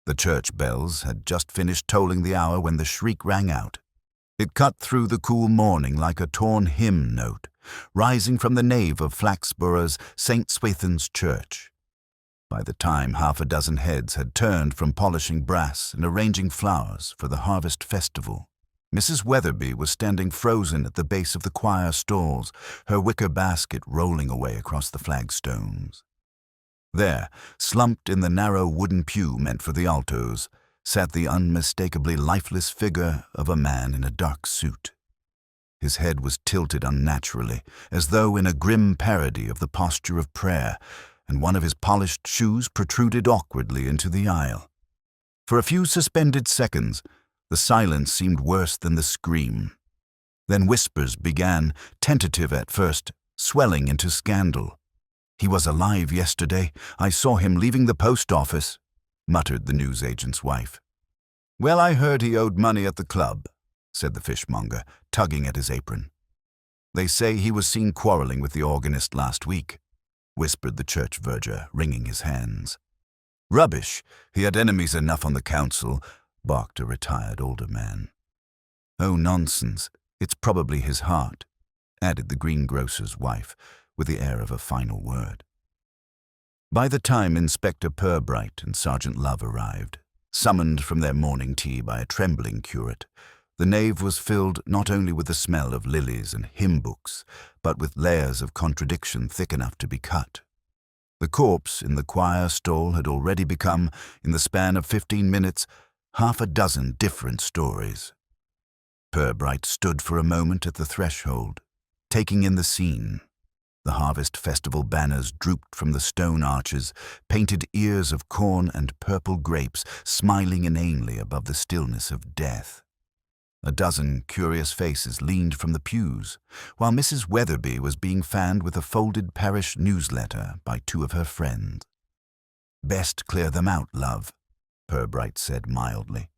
The church bells had just finished tolling the hour when the shriek rang out. It cut through the cool morning like a torn hymn note, rising from the nave of Flaxborough's St. Swathin's Church. By the time half a dozen heads had turned from polishing brass and arranging flowers for the harvest festival, Mrs. Weatherby was standing frozen at the base of the choir stalls, her wicker basket rolling away across the flagstones. There, slumped in the narrow wooden pew meant for the altos, sat the unmistakably lifeless figure of a man in a dark suit. His head was tilted unnaturally, as though in a grim parody of the posture of prayer, and one of his polished shoes protruded awkwardly into the aisle. For a few suspended seconds, the silence seemed worse than the scream. Then whispers began, tentative at first, swelling into scandal. "He was alive yesterday. I saw him leaving the post office," muttered the newsagent's wife. "Well, I heard he owed money at the club," said the fishmonger, tugging at his apron. "They say he was seen quarrelling with the organist last week," whispered the church verger, wringing his hands. "Rubbish. He had enemies enough on the council," barked a retired older man. "Oh, nonsense. It's probably his heart," added the greengrocer's wife, with the air of a final word. By the time Inspector Purbright and Sergeant Love arrived, summoned from their morning tea by a trembling curate, the nave was filled not only with the smell of lilies and hymn books, but with layers of contradiction thick enough to be cut. The corpse in the choir stall had already become, in the span of 15 minutes, half a dozen different stories. Purbright stood for a moment at the threshold, taking in the scene. The harvest festival banners drooped from the stone arches, painted ears of corn and purple grapes smiling inanely above the stillness of death. A dozen curious faces leaned from the pews, while Mrs. Weatherby was being fanned with a folded parish newsletter by two of her friends. "Best clear them out, love," Purbright said mildly.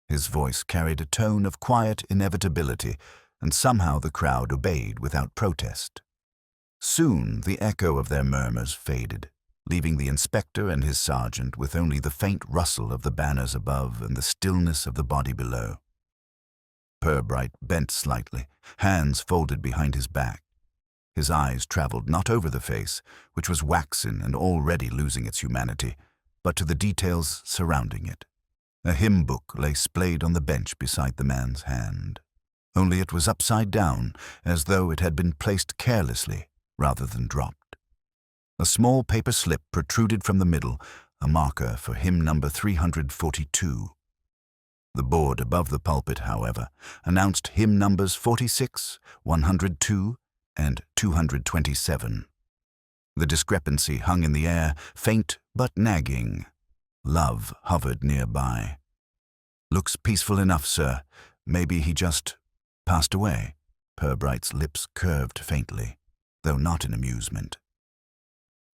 His voice carried a tone of quiet inevitability, and somehow the crowd obeyed without protest. Soon the echo of their murmurs faded, leaving the inspector and his sergeant with only the faint rustle of the banners above and the stillness of the body below. Purbright bent slightly, hands folded behind his back. His eyes traveled not over the face, which was waxen and already losing its humanity, but to the details surrounding it. A hymn book lay splayed on the bench beside the man's hand. Only it was upside down, as though it had been placed carelessly rather than dropped. A small paper slip protruded from the middle, a marker for hymn number 342. The board above the pulpit, however, announced hymn numbers 46, 102, and 227. The discrepancy hung in the air, faint but nagging. Love hovered nearby. "Looks peaceful enough, sir. Maybe he just passed away." Purbright's lips curved faintly, though not in amusement.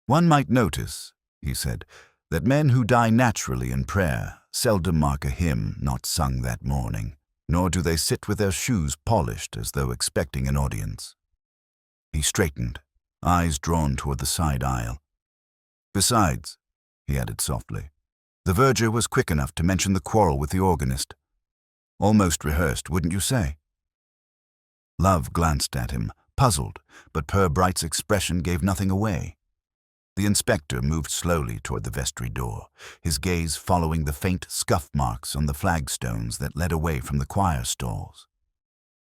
"One might notice," he said, "that men who die naturally in prayer seldom mark a hymn not sung that morning, nor do they sit with their shoes polished as though expecting an audience." He straightened, eyes drawn toward the side aisle. "Besides," he added softly, "the verger was quick enough to mention the quarrel with the organist. Almost rehearsed, wouldn't you say?" Love glanced at him, puzzled, but Purbright's expression gave nothing away. The inspector moved slowly toward the vestry door, his gaze following the faint scuff marks on the flagstones that led away from the choir stalls.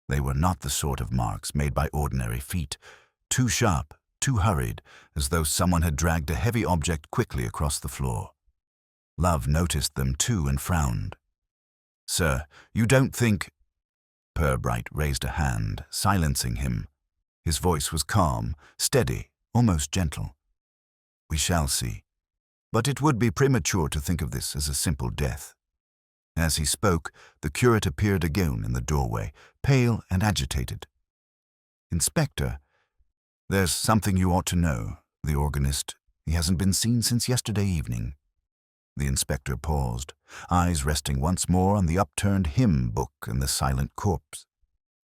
They were not the sort of marks made by ordinary feet, too sharp, too hurried, as though someone had dragged a heavy object quickly across the floor. Love noticed them too and frowned. "Sir, you don't think—" Purbright raised a hand, silencing him. His voice was calm, steady, almost gentle. "We shall see. But it would be premature to think of this as a simple death." As he spoke, the curate appeared again in the doorway, pale and agitated. "Inspector, there's something you ought to know. The organist, he hasn't been seen since yesterday evening." The inspector paused, eyes resting once more on the upturned hymn book and the silent corpse.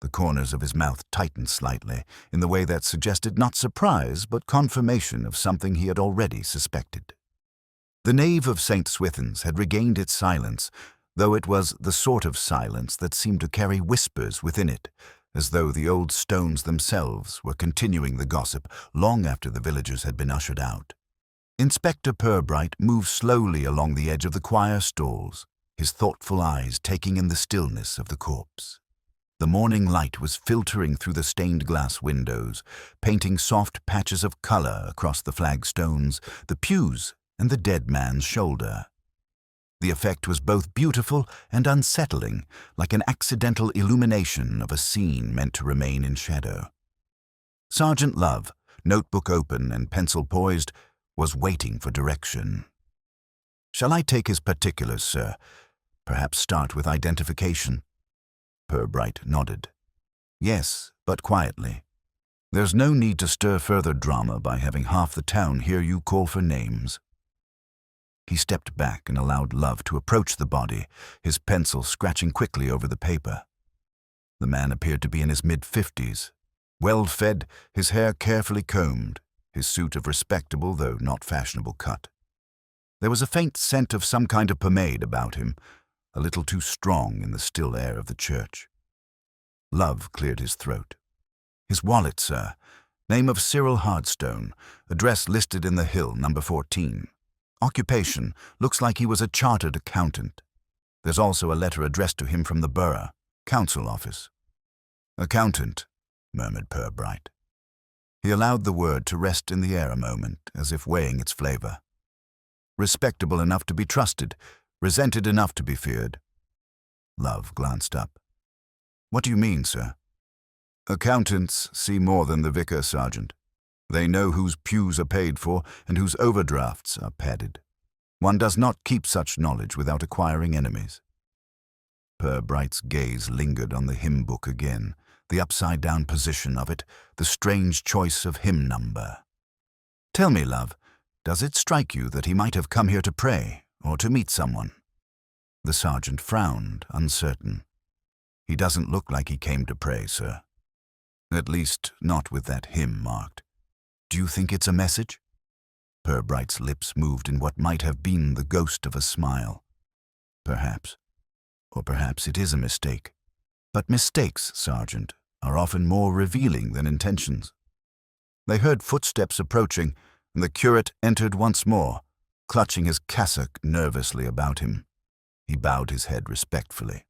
The corners of his mouth tightened slightly, in the way that suggested not surprise but confirmation of something he had already suspected. The nave of St. Swithin's had regained its silence, though it was the sort of silence that seemed to carry whispers within it, as though the old stones themselves were continuing the gossip long after the villagers had been ushered out. Inspector Purbright moved slowly along the edge of the choir stalls, his thoughtful eyes taking in the stillness of the corpse. The morning light was filtering through the stained glass windows, painting soft patches of color across the flagstones, the pews, and the dead man's shoulder. The effect was both beautiful and unsettling, like an accidental illumination of a scene meant to remain in shadow. Sergeant Love, notebook open and pencil poised, was waiting for direction. "Shall I take his particulars, sir? Perhaps start with identification?" Purbright nodded. "Yes, but quietly. There's no need to stir further drama by having half the town hear you call for names." He stepped back and allowed Love to approach the body, his pencil scratching quickly over the paper. The man appeared to be in his mid-50s, well-fed, his hair carefully combed, his suit of respectable though not fashionable cut. There was a faint scent of some kind of pomade about him, a little too strong in the still air of the church. Love cleared his throat. "His wallet, sir. Name of Cyril Hardstone. Address listed in the Hill, number 14. Occupation, looks like he was a chartered accountant. There's also a letter addressed to him from the borough, council office." "Accountant," murmured Purbright. He allowed the word to rest in the air a moment, as if weighing its flavor. "Respectable enough to be trusted, resented enough to be feared." Love glanced up. "What do you mean, sir?" "Accountants see more than the vicar, Sergeant. They know whose pews are paid for and whose overdrafts are padded. One does not keep such knowledge without acquiring enemies." Purbright's gaze lingered on the hymn book again, the upside-down position of it, the strange choice of hymn number. "Tell me, Love, does it strike you that he might have come here to pray, or to meet someone?" The sergeant frowned, uncertain. "He doesn't look like he came to pray, sir. At least, not with that hymn marked. Do you think it's a message?" Purbright's lips moved in what might have been the ghost of a smile. "Perhaps. Or perhaps it is a mistake. But mistakes, Sergeant, are often more revealing than intentions." They heard footsteps approaching, and the curate entered once more, clutching his cassock nervously about him. He bowed his head respectfully.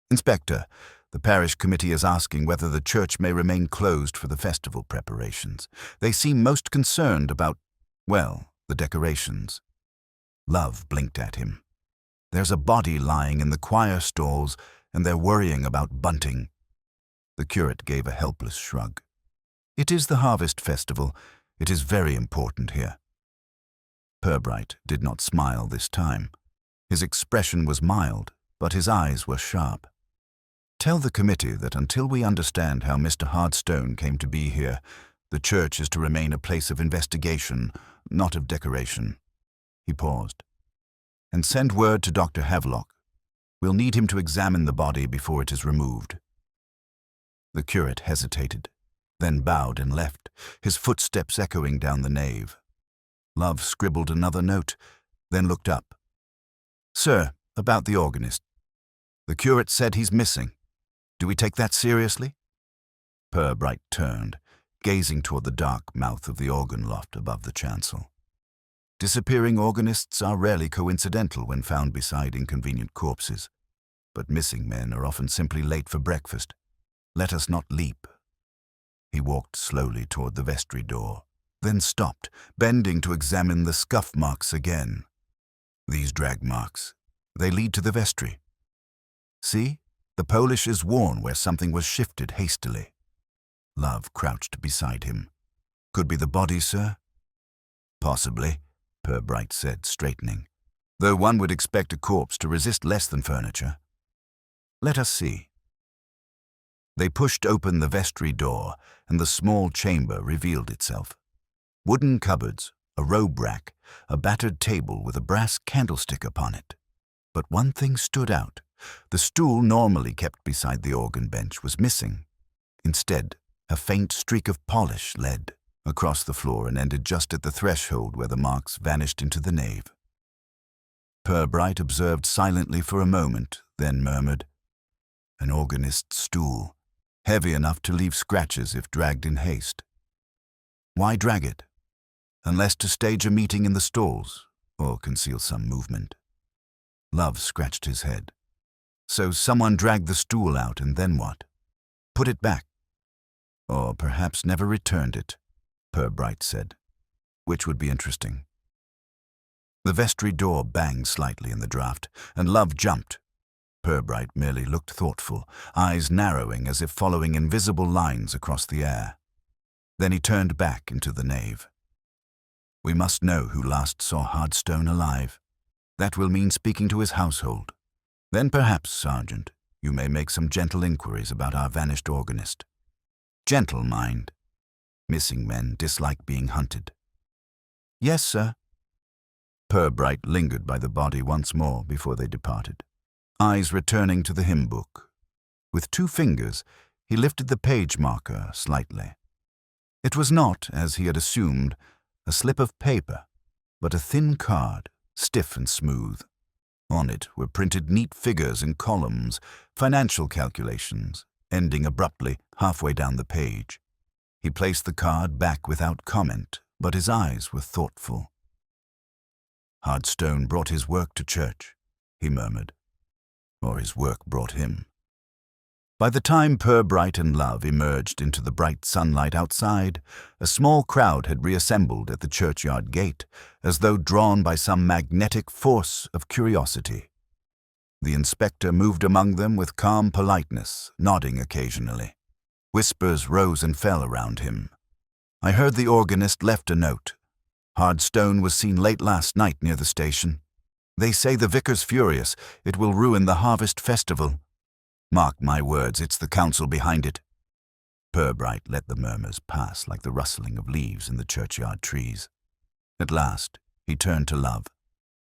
"Inspector, the parish committee is asking whether the church may remain closed for the festival preparations. They seem most concerned about, well, the decorations." Love blinked at him. "There's a body lying in the choir stalls, and they're worrying about bunting." The curate gave a helpless shrug. "It is the harvest festival. It is very important here." Purbright did not smile this time. His expression was mild, but his eyes were sharp. "Tell the committee that until we understand how Mr. Hardstone came to be here, the church is to remain a place of investigation, not of decoration." He paused. "And send word to Dr. Havelock. We'll need him to examine the body before it is removed." The curate hesitated, then bowed and left, his footsteps echoing down the nave. Love scribbled another note, then looked up. "Sir, about the organist. The curate said he's missing. Do we take that seriously?" Purbright turned, gazing toward the dark mouth of the organ loft above the chancel. Disappearing organists are rarely coincidental when found beside inconvenient corpses, but missing men are often simply late for breakfast. Let us not leap. He walked slowly toward the vestry door, then stopped, bending to examine the scuff marks again. These drag marks, they lead to the vestry. See? The polish is worn where something was shifted hastily. Love crouched beside him. "Could be the body, sir?" "Possibly," Purbright said, straightening, "though one would expect a corpse to resist less than furniture. Let us see." They pushed open the vestry door, and the small chamber revealed itself. Wooden cupboards, a robe rack, a battered table with a brass candlestick upon it. But one thing stood out. The stool normally kept beside the organ bench was missing. Instead, a faint streak of polish led across the floor and ended just at the threshold where the marks vanished into the nave. Purbright observed silently for a moment, then murmured, "An organist's stool, heavy enough to leave scratches if dragged in haste. Why drag it? Unless to stage a meeting in the stalls, or conceal some movement." Love scratched his head. "So someone dragged the stool out, and then what? Put it back. Or perhaps never returned it," Purbright said, "which would be interesting." The vestry door banged slightly in the draught, and Love jumped. Purbright merely looked thoughtful, eyes narrowing as if following invisible lines across the air. Then he turned back into the nave. "We must know who last saw Hardstone alive. That will mean speaking to his household. Then perhaps, Sergeant, you may make some gentle inquiries about our vanished organist. Gentle, mind. Missing men dislike being hunted." "Yes, sir." Purbright lingered by the body once more before they departed, eyes returning to the hymn book. With 2 fingers, he lifted the page marker slightly. It was not, as he had assumed, a slip of paper, but a thin card, stiff and smooth. On it were printed neat figures in columns, financial calculations, ending abruptly halfway down the page. He placed the card back without comment, but his eyes were thoughtful. "Hardstone brought his work to church," he murmured. "Or his work brought him." By the time Purbright and Love emerged into the bright sunlight outside, a small crowd had reassembled at the churchyard gate, as though drawn by some magnetic force of curiosity. The inspector moved among them with calm politeness, nodding occasionally. Whispers rose and fell around him. "I heard the organist left a note. Hardstone was seen late last night near the station. They say the vicar's furious. It will ruin the harvest festival. Mark my words, it's the council behind it." Purbright let the murmurs pass like the rustling of leaves in the churchyard trees. At last, he turned to Love.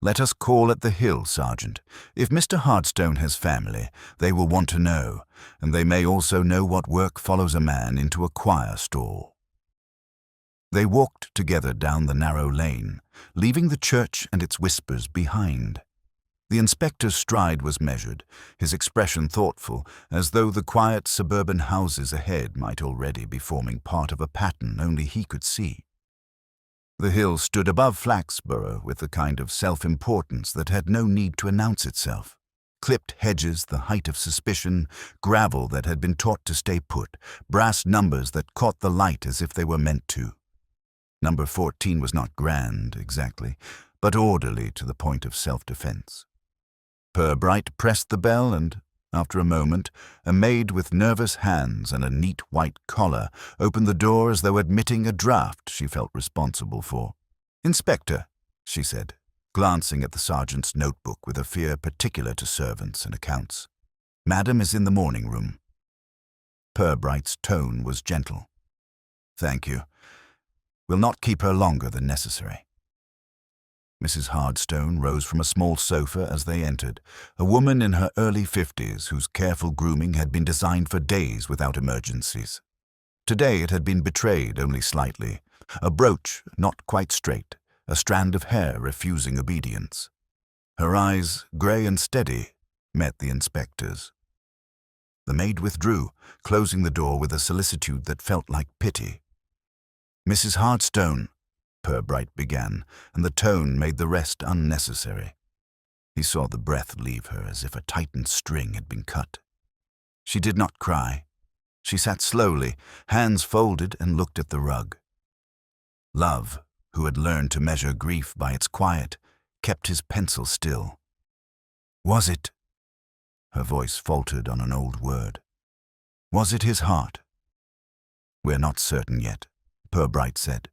"Let us call at the Hill, Sergeant. If Mr. Hardstone has family, they will want to know, and they may also know what work follows a man into a choir stall." They walked together down the narrow lane, leaving the church and its whispers behind. The inspector's stride was measured, his expression thoughtful, as though the quiet suburban houses ahead might already be forming part of a pattern only he could see. The hill stood above Flaxborough with a kind of self-importance that had no need to announce itself. Clipped hedges, the height of suspicion, gravel that had been taught to stay put, brass numbers that caught the light as if they were meant to. Number 14 was not grand, exactly, but orderly to the point of self-defense. Purbright pressed the bell and, after a moment, a maid with nervous hands and a neat white collar opened the door as though admitting a draft she felt responsible for. "Inspector," she said, glancing at the sergeant's notebook with a fear particular to servants and accounts. "Madam is in the morning room." Purbright's tone was gentle. "Thank you. We'll not keep her longer than necessary." Mrs. Hardstone rose from a small sofa as they entered, a woman in her early 50s whose careful grooming had been designed for days without emergencies. Today it had been betrayed only slightly, a brooch not quite straight, a strand of hair refusing obedience. Her eyes, grey and steady, met the inspector's. The maid withdrew, closing the door with a solicitude that felt like pity. "Mrs. Hardstone," Purbright began, and the tone made the rest unnecessary. He saw the breath leave her as if a tightened string had been cut. She did not cry. She sat slowly, hands folded, and looked at the rug. Love, who had learned to measure grief by its quiet, kept his pencil still. "Was it?" Her voice faltered on an old word. "Was it his heart?" "We're not certain yet," Purbright said.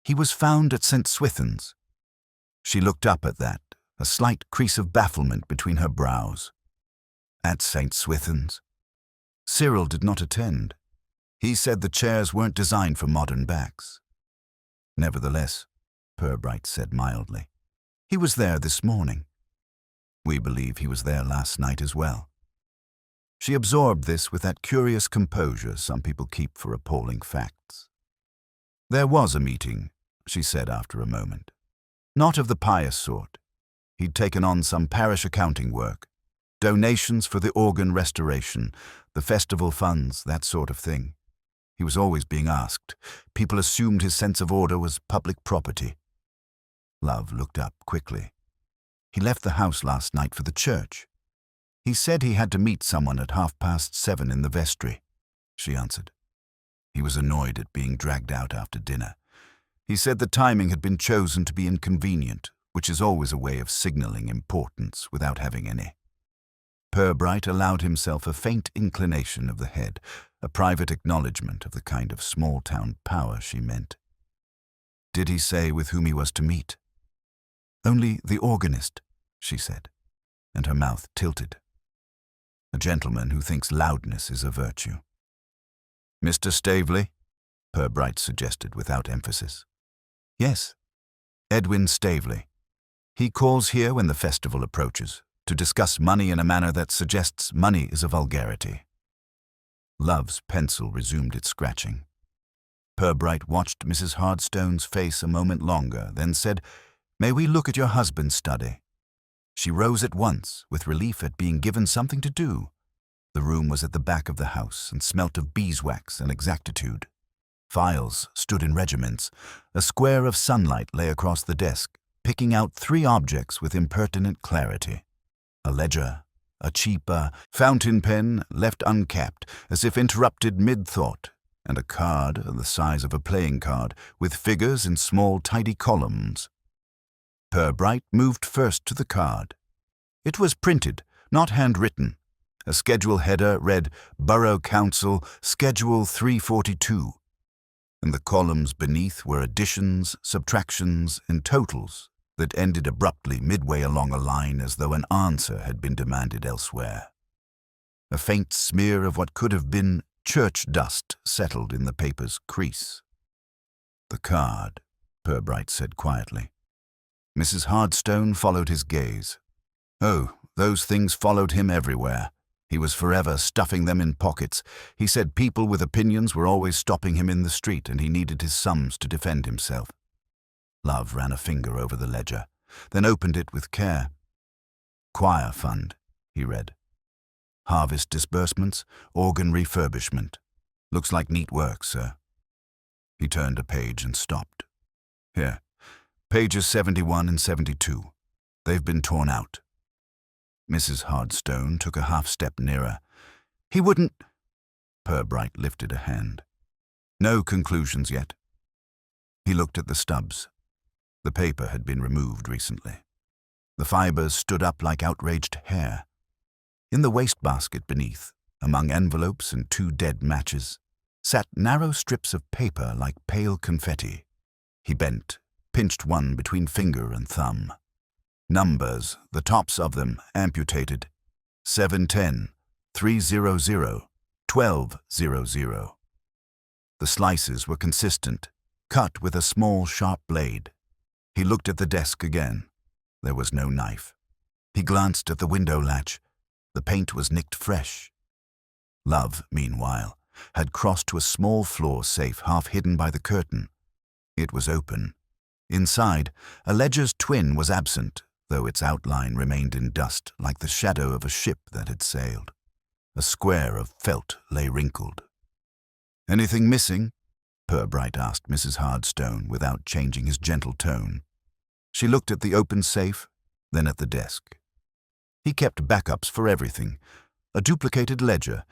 "He was found at St. Swithin's." She looked up at that, a slight crease of bafflement between her brows. "At St. Swithin's?" Cyril did not attend. He said the chairs weren't designed for modern backs. "Nevertheless," Purbright said mildly, "he was there this morning. We believe he was there last night as well." She absorbed this with that curious composure some people keep for appalling facts. "There was a meeting," she said after a moment. "Not of the pious sort. He'd taken on some parish accounting work. Donations for the organ restoration, the festival funds, that sort of thing. He was always being asked. People assumed his sense of order was public property. Love looked up quickly. He left the house last night for the church. He said he had to meet someone at 7:30 in the vestry, she answered. He was annoyed at being dragged out after dinner. He said the timing had been chosen to be inconvenient, which is always a way of signalling importance without having any. Purbright allowed himself a faint inclination of the head, a private acknowledgement of the kind of small-town power she meant. Did he say with whom he was to meet? Only the organist, she said, and her mouth tilted. A gentleman who thinks loudness is a virtue. Mr. Staveley? Purbright suggested without emphasis. Yes, Edwin Staveley. He calls here when the festival approaches, to discuss money in a manner that suggests money is a vulgarity. Love's pencil resumed its scratching. Purbright watched Mrs. Hardstone's face a moment longer, then said, "May we look at your husband's study?" She rose at once, with relief at being given something to do. The room was at the back of the house and smelt of beeswax and exactitude. Files stood in regiments. A square of sunlight lay across the desk, picking out 3 objects with impertinent clarity. A ledger, a cheap fountain pen left uncapped, as if interrupted mid-thought, and a card the size of a playing card, with figures in small, tidy columns. Purbright moved first to the card. It was printed, not handwritten. A schedule header read, Borough Council, Schedule 342. And the columns beneath were additions, subtractions, and totals that ended abruptly midway along a line as though an answer had been demanded elsewhere. A faint smear of what could have been church dust settled in the paper's crease. The card, Purbright said quietly. Mrs. Hardstone followed his gaze. Oh, those things followed him everywhere. He was forever stuffing them in pockets. He said people with opinions were always stopping him in the street, and he needed his sums to defend himself. Love ran a finger over the ledger, then opened it with care. Choir fund, he read. Harvest disbursements, organ refurbishment. Looks like neat work, sir. He turned a page and stopped. Here, pages 71 and 72. They've been torn out. Mrs. Hardstone took a half-step nearer. He wouldn't... Purbright lifted a hand. No conclusions yet. He looked at the stubs. The paper had been removed recently. The fibers stood up like outraged hair. In the wastebasket beneath, among envelopes and 2 dead matches, sat narrow strips of paper like pale confetti. He bent, pinched one between finger and thumb. Numbers, the tops of them, amputated. 710, 300, 1200. The slices were consistent, cut with a small, sharp blade. He looked at the desk again. There was no knife. He glanced at the window latch. The paint was nicked fresh. Love, meanwhile, had crossed to a small floor safe half hidden by the curtain. It was open. Inside, a ledger's twin was absent, though its outline remained in dust like the shadow of a ship that had sailed. A square of felt lay wrinkled. Anything missing? Purbright asked Mrs. Hardstone without changing his gentle tone. She looked at the open safe, then at the desk. He kept backups for everything. A duplicated ledger.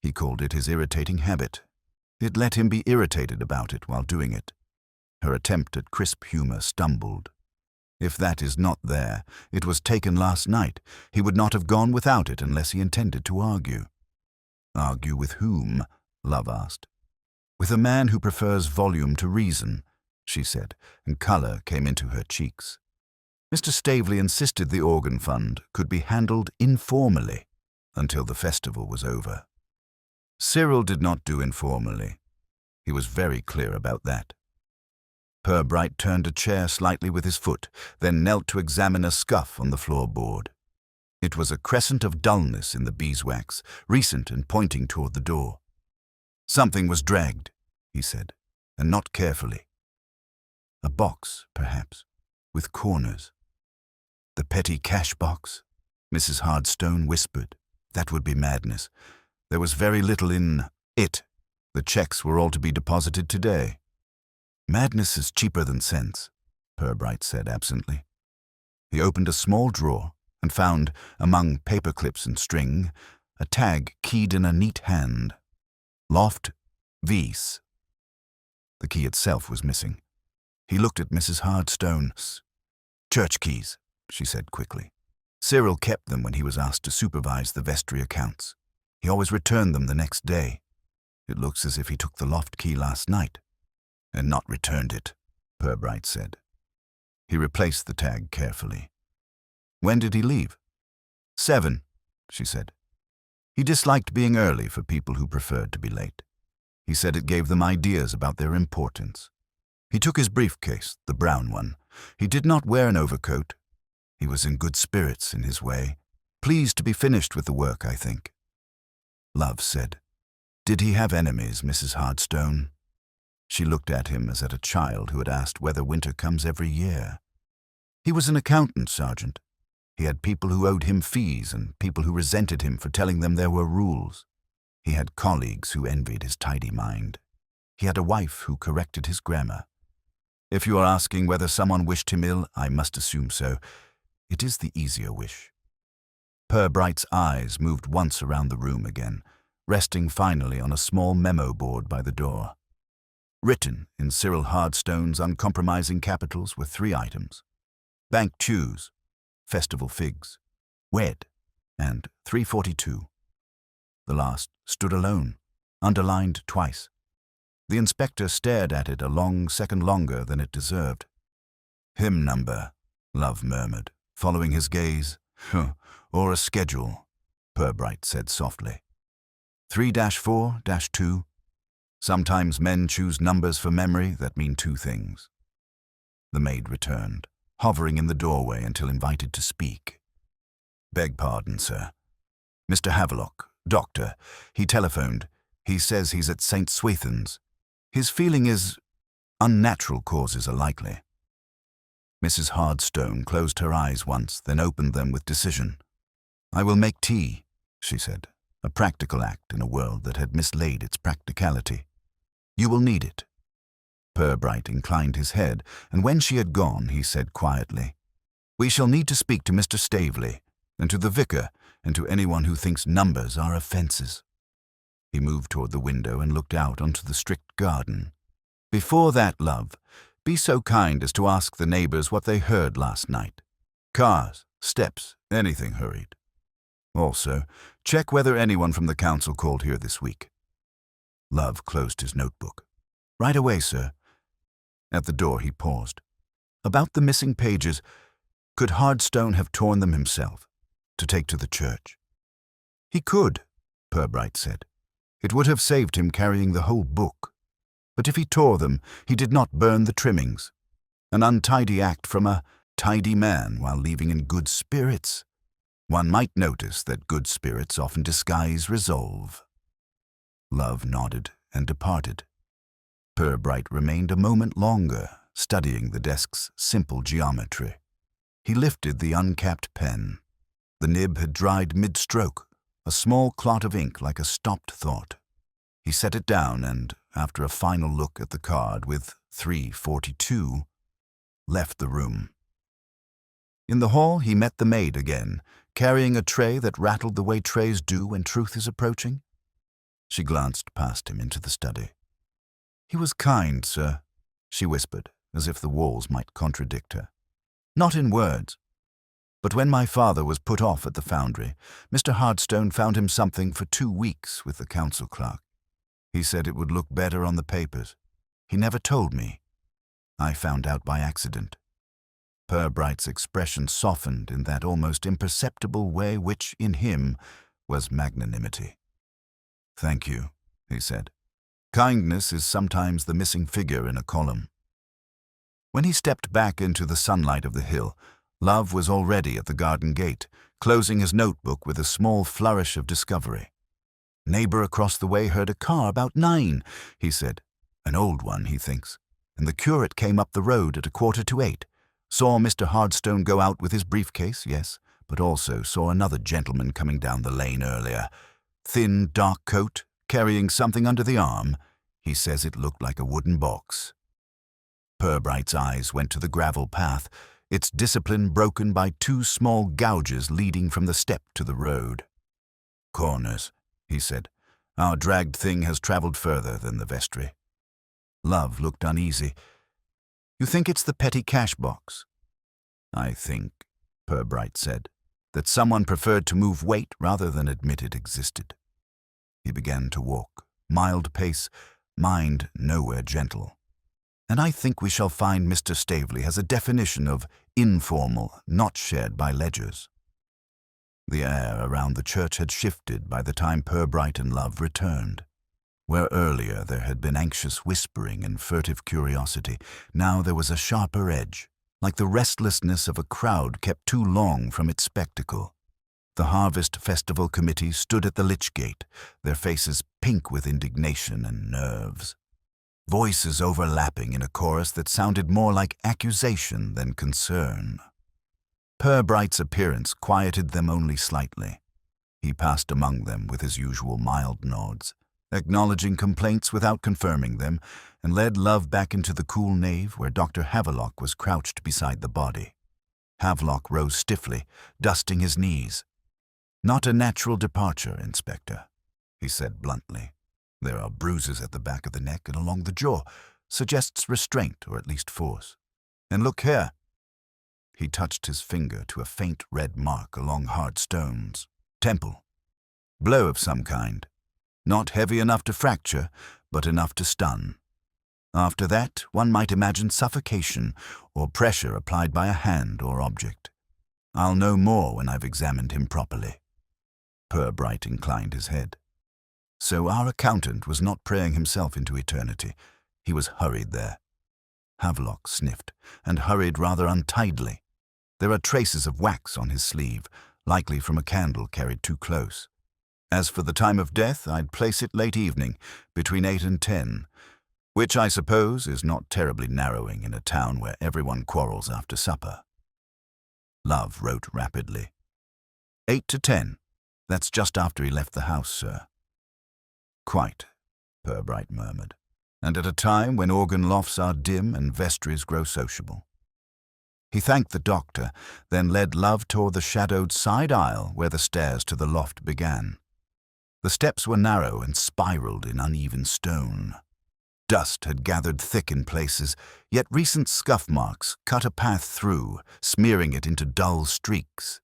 He called it his irritating habit. It let him be irritated about it while doing it. Her attempt at crisp humor stumbled. If that is not there, it was taken last night. He would not have gone without it unless he intended to argue. Argue with whom? Love asked. With a man who prefers volume to reason, she said, and colour came into her cheeks. Mr. Staveley insisted the organ fund could be handled informally until the festival was over. Cyril did not do informally. He was very clear about that. Purbright turned a chair slightly with his foot, then knelt to examine a scuff on the floorboard. It was a crescent of dullness in the beeswax, recent and pointing toward the door. Something was dragged, he said, and not carefully. A box, perhaps, with corners. The petty cash box? Mrs. Hardstone whispered. That would be madness. There was very little in it. The checks were all to be deposited today. Madness is cheaper than sense, Purbright said absently. He opened a small drawer and found, among paper clips and string, a tag keyed in a neat hand. Loft Vis. The key itself was missing. He looked at Mrs. Hardstone's. Church keys, she said quickly. Cyril kept them when he was asked to supervise the vestry accounts. He always returned them the next day. It looks as if he took the loft key last night. And not returned it, Purbright said. He replaced the tag carefully. When did he leave? 7, she said. He disliked being early for people who preferred to be late. He said it gave them ideas about their importance. He took his briefcase, the brown one. He did not wear an overcoat. He was in good spirits in his way, pleased to be finished with the work, I think. Love said, Did he have enemies, Mrs. Hardstone? She looked at him as at a child who had asked whether winter comes every year. He was an accountant, Sergeant. He had people who owed him fees and people who resented him for telling them there were rules. He had colleagues who envied his tidy mind. He had a wife who corrected his grammar. If you are asking whether someone wished him ill, I must assume so. It is the easier wish. Purbright's eyes moved once around the room again, resting finally on a small memo board by the door. Written in Cyril Hardstone's uncompromising capitals were 3 items. Bank Chews, Festival Figs, Wed, and 342. The last stood alone, underlined twice. The inspector stared at it a long second longer than it deserved. Hymn number, Love murmured, following his gaze. Or a schedule, Purbright said softly. 3-4-2. Sometimes men choose numbers for memory that mean 2 things. The maid returned, hovering in the doorway until invited to speak. Beg pardon, sir. Mr. Havelock, doctor, he telephoned. He says he's at St. Swethan's. His feeling is unnatural causes are likely. Mrs. Hardstone closed her eyes once, then opened them with decision. I will make tea, she said, a practical act in a world that had mislaid its practicality. You will need it. Purbright inclined his head, and when she had gone, he said quietly, We shall need to speak to Mr. Staveley, and to the vicar, and to anyone who thinks numbers are offences. He moved toward the window and looked out onto the strict garden. Before that, love, be so kind as to ask the neighbours what they heard last night. Cars, steps, anything hurried. Also, check whether anyone from the council called here this week. Love closed his notebook. Right away, sir. At the door he paused. About the missing pages, could Hardstone have torn them himself, to take to the church? He could, Purbright said. It would have saved him carrying the whole book. But if he tore them, he did not burn the trimmings. An untidy act from a tidy man while leaving in good spirits. One might notice that good spirits often disguise resolve. Love nodded and departed. Purbright remained a moment longer, studying the desk's simple geometry. He lifted the uncapped pen. The nib had dried mid-stroke, a small clot of ink like a stopped thought. He set it down and, after a final look at the card with 342, left the room. In the hall he met the maid again, carrying a tray that rattled the way trays do when truth is approaching. She glanced past him into the study. He was kind, sir, she whispered, as if the walls might contradict her. Not in words. But when my father was put off at the foundry, Mr. Hardstone found him something for 2 weeks with the council clerk. He said it would look better on the papers. He never told me. I found out by accident. Purbright's expression softened in that almost imperceptible way which, in him, was magnanimity. Thank you, he said. Kindness is sometimes the missing figure in a column. When he stepped back into the sunlight of the hill, Love was already at the garden gate, closing his notebook with a small flourish of discovery. Neighbour across the way heard a car about 9, he said. An old one, he thinks. And the curate came up the road at 7:45. Saw Mr. Hardstone go out with his briefcase, yes, but also saw another gentleman coming down the lane earlier. Thin, dark coat, carrying something under the arm. He says it looked like a wooden box. Purbright's eyes went to the gravel path, its discipline broken by two small gouges leading from the step to the road. "Corners," he said. "Our dragged thing has travelled further than the vestry." Love looked uneasy. "You think it's the petty cash box?" "I think," Purbright said, "that someone preferred to move weight rather than admit it existed." He began to walk, mild pace, mind nowhere gentle. "And I think we shall find Mr. Staveley has a definition of informal not shared by ledgers." The air around the church had shifted by the time Purbright and Love returned. Where earlier there had been anxious whispering and furtive curiosity, now there was a sharper edge, like the restlessness of a crowd kept too long from its spectacle. The Harvest Festival Committee stood at the Lich Gate, their faces pink with indignation and nerves. Voices overlapping in a chorus that sounded more like accusation than concern. Purbright's appearance quieted them only slightly. He passed among them with his usual mild nods, acknowledging complaints without confirming them, and led Love back into the cool nave where Dr. Havelock was crouched beside the body. Havelock rose stiffly, dusting his knees. "Not a natural departure, Inspector," he said bluntly. "There are bruises at the back of the neck and along the jaw. Suggests restraint, or at least force. And look here." He touched his finger to a faint red mark along hard stones. "Temple. Blow of some kind. Not heavy enough to fracture, but enough to stun. After that, one might imagine suffocation or pressure applied by a hand or object. I'll know more when I've examined him properly." Purbright inclined his head. So our accountant was not praying himself into eternity. He was hurried there. Havelock sniffed, and hurried rather untidily. There are traces of wax on his sleeve, likely from a candle carried too close. As for the time of death, I'd place it late evening, between 8 and 10, which I suppose is not terribly narrowing in a town where everyone quarrels after supper. Love wrote rapidly. 8 to 10. That's just after he left the house, sir." "Quite," Purbright murmured, "and at a time when organ lofts are dim and vestries grow sociable." He thanked the doctor, then led Love toward the shadowed side aisle where the stairs to the loft began. The steps were narrow and spiraled in uneven stone. Dust had gathered thick in places, yet recent scuff marks cut a path through, smearing it into dull streaks.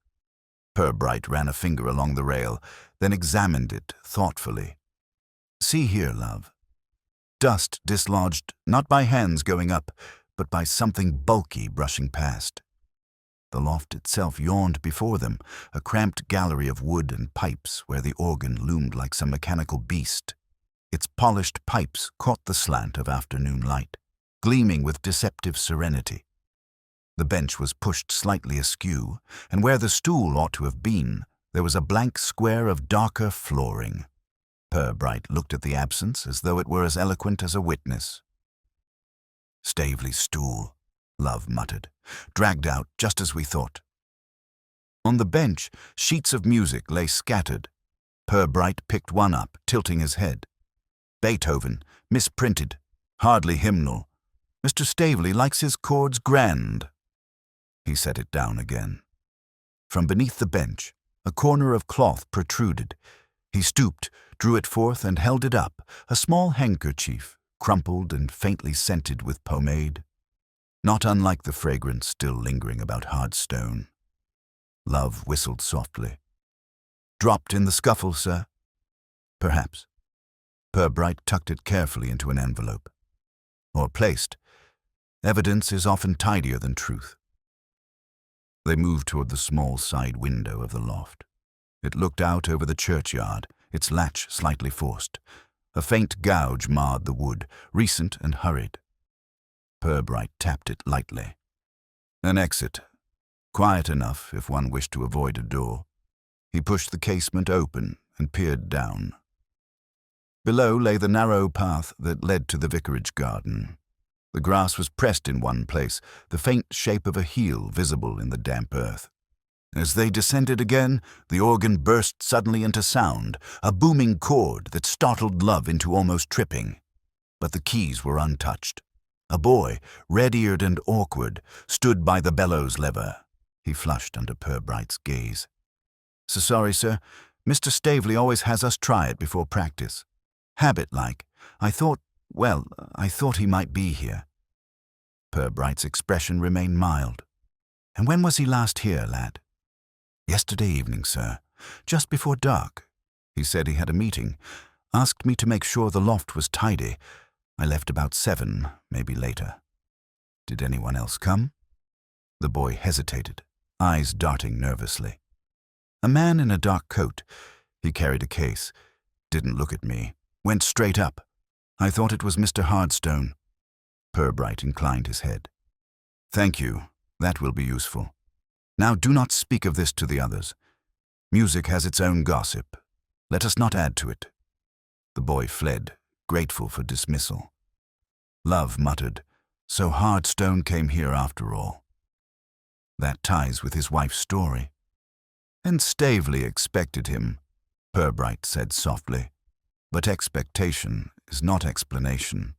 Purbright ran a finger along the rail, then examined it thoughtfully. "See here, Love. Dust dislodged not by hands going up, but by something bulky brushing past." The loft itself yawned before them, a cramped gallery of wood and pipes where the organ loomed like some mechanical beast. Its polished pipes caught the slant of afternoon light, gleaming with deceptive serenity. The bench was pushed slightly askew, and where the stool ought to have been, there was a blank square of darker flooring. Purbright looked at the absence as though it were as eloquent as a witness. "Staveley's stool," Love muttered, "dragged out just as we thought." On the bench, sheets of music lay scattered. Purbright picked one up, tilting his head. "Beethoven, misprinted, hardly hymnal. Mr. Staveley likes his chords grand." He set it down again. From beneath the bench, a corner of cloth protruded. He stooped, drew it forth, and held it up, a small handkerchief, crumpled and faintly scented with pomade. Not unlike the fragrance still lingering about hard stone. Love whistled softly. "Dropped in the scuffle, sir?" "Perhaps." Purbright tucked it carefully into an envelope. "Or placed. Evidence is often tidier than truth." They moved toward the small side window of the loft. It looked out over the churchyard, its latch slightly forced. A faint gouge marred the wood, recent and hurried. Purbright tapped it lightly. An exit. Quiet enough if one wished to avoid a door. He pushed the casement open and peered down. Below lay the narrow path that led to the vicarage garden. The grass was pressed in one place, the faint shape of a heel visible in the damp earth. As they descended again, the organ burst suddenly into sound, a booming chord that startled Love into almost tripping. But the keys were untouched. A boy, red-eared and awkward, stood by the bellows lever. He flushed under Purbright's gaze. "So sorry, sir. Mr. Staveley always has us try it before practice. Habit-like. I thought he might be here." Purbright's expression remained mild. "And when was he last here, lad?" "Yesterday evening, sir. Just before dark. He said he had a meeting. Asked me to make sure the loft was tidy. I left about 7, maybe later." "Did anyone else come?" The boy hesitated, eyes darting nervously. "A man in a dark coat. He carried a case. Didn't look at me. Went straight up. I thought it was Mr. Hardstone." Purbright inclined his head. "Thank you. That will be useful. Now do not speak of this to the others. Music has its own gossip. Let us not add to it." The boy fled, grateful for dismissal. Love muttered, "So Hardstone came here after all. That ties with his wife's story." "And Staveley expected him," Purbright said softly. "But expectation is not explanation."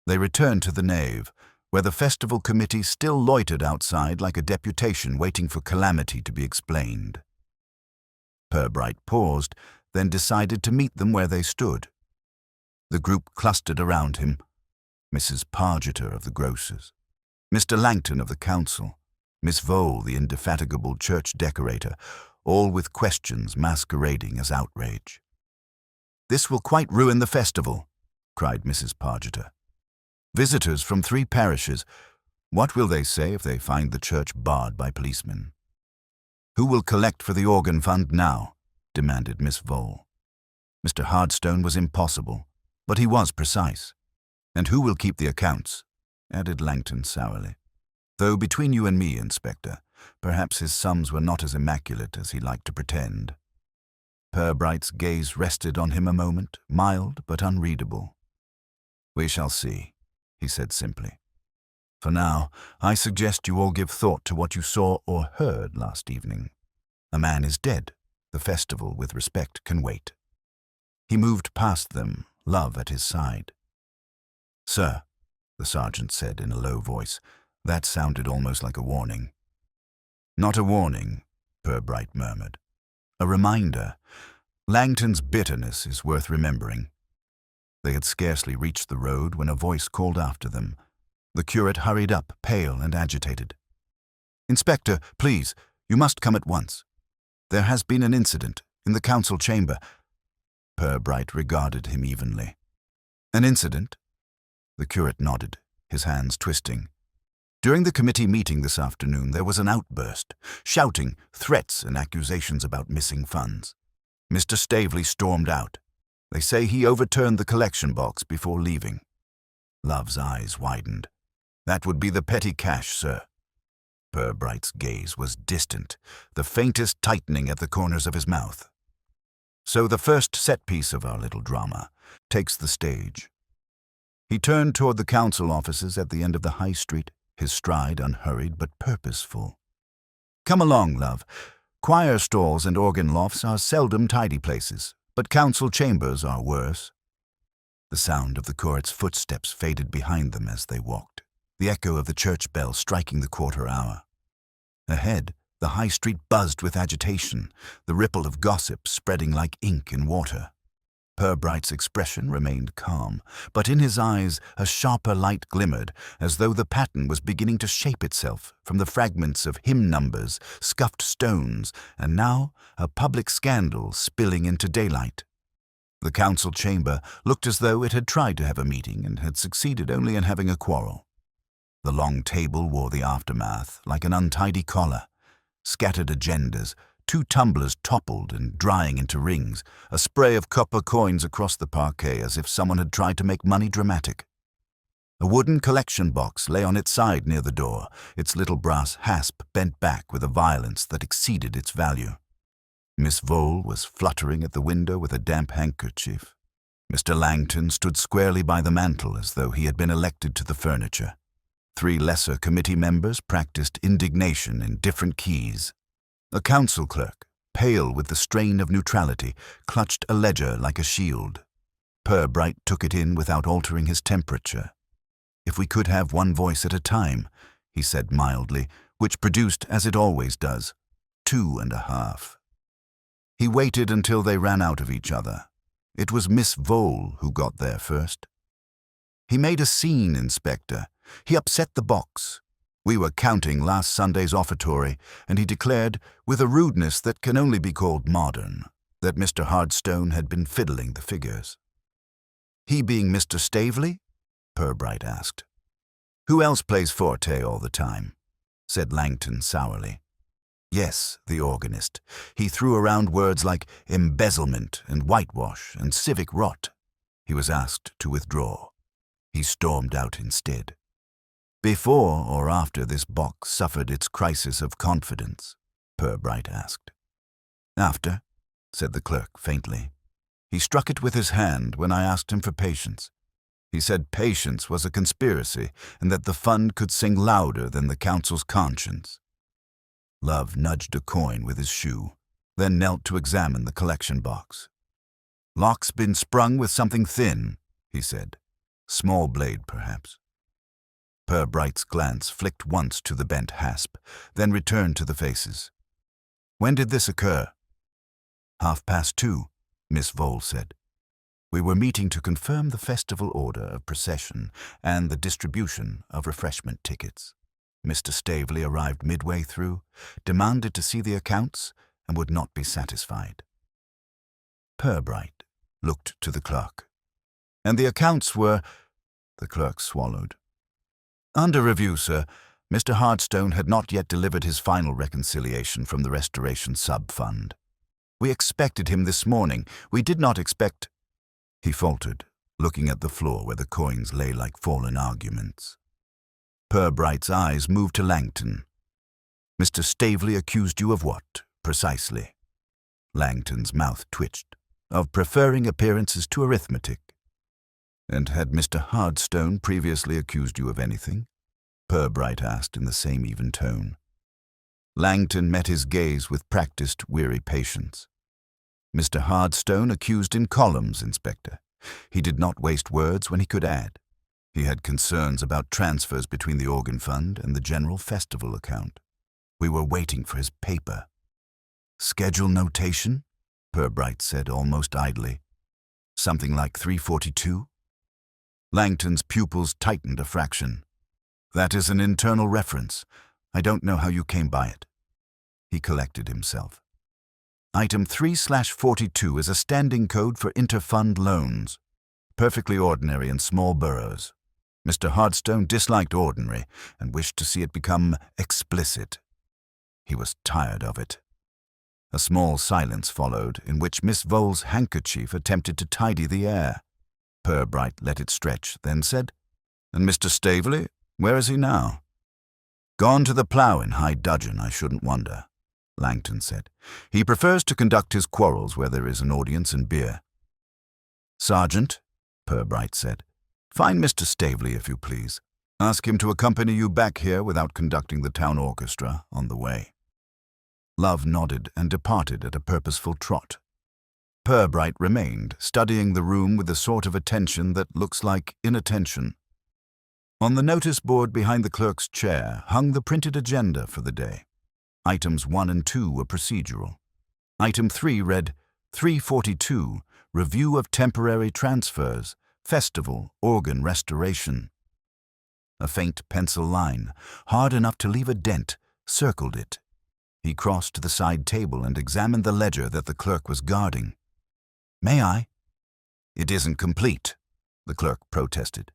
They returned to the nave, where the festival committee still loitered outside like a deputation waiting for calamity to be explained. Purbright paused, then decided to meet them where they stood. The group clustered around him. Mrs. Pargeter of the grocers, Mr. Langton of the council, Miss Vole, the indefatigable church decorator, all with questions masquerading as outrage. "This will quite ruin the festival," cried Mrs. Pargeter. "Visitors from 3 parishes. What will they say if they find the church barred by policemen?" "Who will collect for the organ fund now?" demanded Miss Vole. Mr. Hardstone was impossible, but he was precise. "And who will keep the accounts?" added Langton sourly. "Though between you and me, Inspector, perhaps his sums were not as immaculate as he liked to pretend." Purbright's gaze rested on him a moment, mild but unreadable. "We shall see," he said simply. "For now, I suggest you all give thought to what you saw or heard last evening. A man is dead. The festival, with respect, can wait." He moved past them, Love at his side. "Sir," the sergeant said in a low voice. That sounded almost like a warning. "Not a warning," Purbright murmured. "A reminder. Langton's bitterness is worth remembering." They had scarcely reached the road when a voice called after them. The curate hurried up, pale and agitated. "Inspector, please, you must come at once. There has been an incident in the council chamber." Purbright regarded him evenly. "An incident?" The curate nodded, his hands twisting. "During the committee meeting this afternoon, there was an outburst, shouting, threats and accusations about missing funds. Mr. Staveley stormed out. They say he overturned the collection box before leaving." Love's eyes widened. "That would be the petty cash, sir." Purbright's gaze was distant, the faintest tightening at the corners of his mouth. "So the first set piece of our little drama takes the stage." He turned toward the council offices at the end of the high street, his stride unhurried but purposeful. "Come along, Love. Choir stalls and organ lofts are seldom tidy places, but council chambers are worse." The sound of the curate's footsteps faded behind them as they walked, the echo of the church bell striking the 1/4 hour. Ahead, the high street buzzed with agitation, the ripple of gossip spreading like ink in water. Purbright's expression remained calm, but in his eyes a sharper light glimmered, as though the pattern was beginning to shape itself from the fragments of hymn numbers, scuffed stones, and now a public scandal spilling into daylight. The council chamber looked as though it had tried to have a meeting and had succeeded only in having a quarrel. The long table wore the aftermath like an untidy collar. Scattered agendas, 2 tumblers toppled and drying into rings, a spray of copper coins across the parquet as if someone had tried to make money dramatic. A wooden collection box lay on its side near the door, its little brass hasp bent back with a violence that exceeded its value. Miss Vole was fluttering at the window with a damp handkerchief. Mr. Langton stood squarely by the mantel as though he had been elected to the furniture. 3 lesser committee members practiced indignation in different keys. A council clerk, pale with the strain of neutrality, clutched a ledger like a shield. Purbright took it in without altering his temperature. "If we could have one voice at a time," he said mildly, which produced, as it always does, 2.5. He waited until they ran out of each other. It was Miss Vole who got there first. "He made a scene, Inspector. He upset the box. We were counting last Sunday's offertory, and he declared, with a rudeness that can only be called modern, that Mr. Hardstone had been fiddling the figures." "He being Mr. Staveley?" Purbright asked. "Who else plays forte all the time?" said Langton sourly. "Yes, the organist. He threw around words like embezzlement and whitewash and civic rot." He was asked to withdraw. He stormed out instead. "Before or after this box suffered its crisis of confidence?" Purbright asked. "After," said the clerk faintly. "He struck it with his hand when I asked him for patience. He said patience was a conspiracy and that the fund could sing louder than the council's conscience." Love nudged a coin with his shoe, then knelt to examine the collection box. "Lock's been sprung with something thin," he said. "Small blade, perhaps." Purbright's glance flicked once to the bent hasp, then returned to the faces. "When did this occur?" 2:30, Miss Vole said. "We were meeting to confirm the festival order of procession and the distribution of refreshment tickets. Mr. Staveley arrived midway through, demanded to see the accounts, and would not be satisfied." Purbright looked to the clerk. "And the accounts were—" The clerk swallowed. "Under review, sir. Mr. Hardstone had not yet delivered his final reconciliation from the Restoration Sub-Fund. We expected him this morning. We did not expect—" He faltered, looking at the floor where the coins lay like fallen arguments. Purbright's eyes moved to Langton. "Mr. Staveley accused you of what, precisely?" Langton's mouth twitched. "Of preferring appearances to arithmetic." "And had Mr. Hardstone previously accused you of anything?" Purbright asked in the same even tone. Langton met his gaze with practiced, weary patience. "Mr. Hardstone accused in columns, Inspector. He did not waste words when he could add. He had concerns about transfers between the organ fund and the general festival account. We were waiting for his paper." "Schedule notation?" Purbright said almost idly. "Something like 342? Langton's pupils tightened a fraction. "That is an internal reference. I don't know how you came by it." He collected himself. "Item 3/42 is a standing code for inter-fund loans. Perfectly ordinary in small boroughs. Mr. Hardstone disliked ordinary and wished to see it become explicit. He was tired of it." A small silence followed, in which Miss Vole's handkerchief attempted to tidy the air. Purbright let it stretch, then said, "And Mr. Staveley, where is he now?" "Gone to the plough in High Dudgeon, I shouldn't wonder," Langton said. "He prefers to conduct his quarrels where there is an audience and beer." "Sergeant," Purbright said, "find Mr. Staveley, if you please. Ask him to accompany you back here without conducting the town orchestra on the way." Love nodded and departed at a purposeful trot. Purbright remained, studying the room with the sort of attention that looks like inattention. On the notice board behind the clerk's chair hung the printed agenda for the day. Items 1 and 2 were procedural. Item 3 read, 342, Review of Temporary Transfers, Festival, Organ Restoration. A faint pencil line, hard enough to leave a dent, circled it. He crossed to the side table and examined the ledger that the clerk was guarding. "May I?" "It isn't complete," the clerk protested.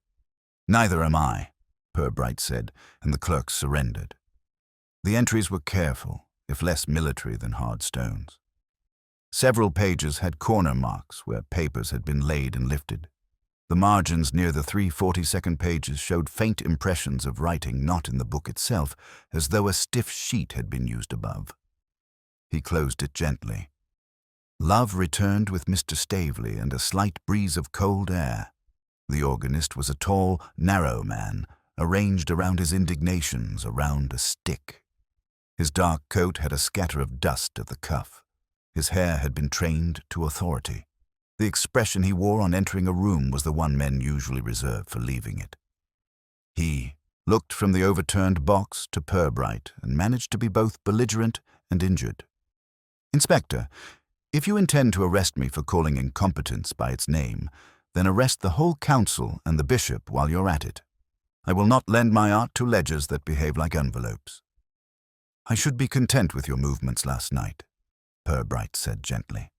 "Neither am I," Purbright said, and the clerk surrendered. The entries were careful, if less military than Hardstone's. Several pages had corner marks where papers had been laid and lifted. The margins near the 342nd pages showed faint impressions of writing not in the book itself, as though a stiff sheet had been used above. He closed it gently. Love returned with Mr. Staveley and a slight breeze of cold air. The organist was a tall, narrow man, arranged around his indignations around a stick. His dark coat had a scatter of dust at the cuff. His hair had been trained to authority. The expression he wore on entering a room was the one men usually reserve for leaving it. He looked from the overturned box to Purbright and managed to be both belligerent and injured. "Inspector, if you intend to arrest me for calling incompetence by its name, then arrest the whole council and the bishop while you're at it. I will not lend my art to ledgers that behave like envelopes." "I should be content with your movements last night," Purbright said gently,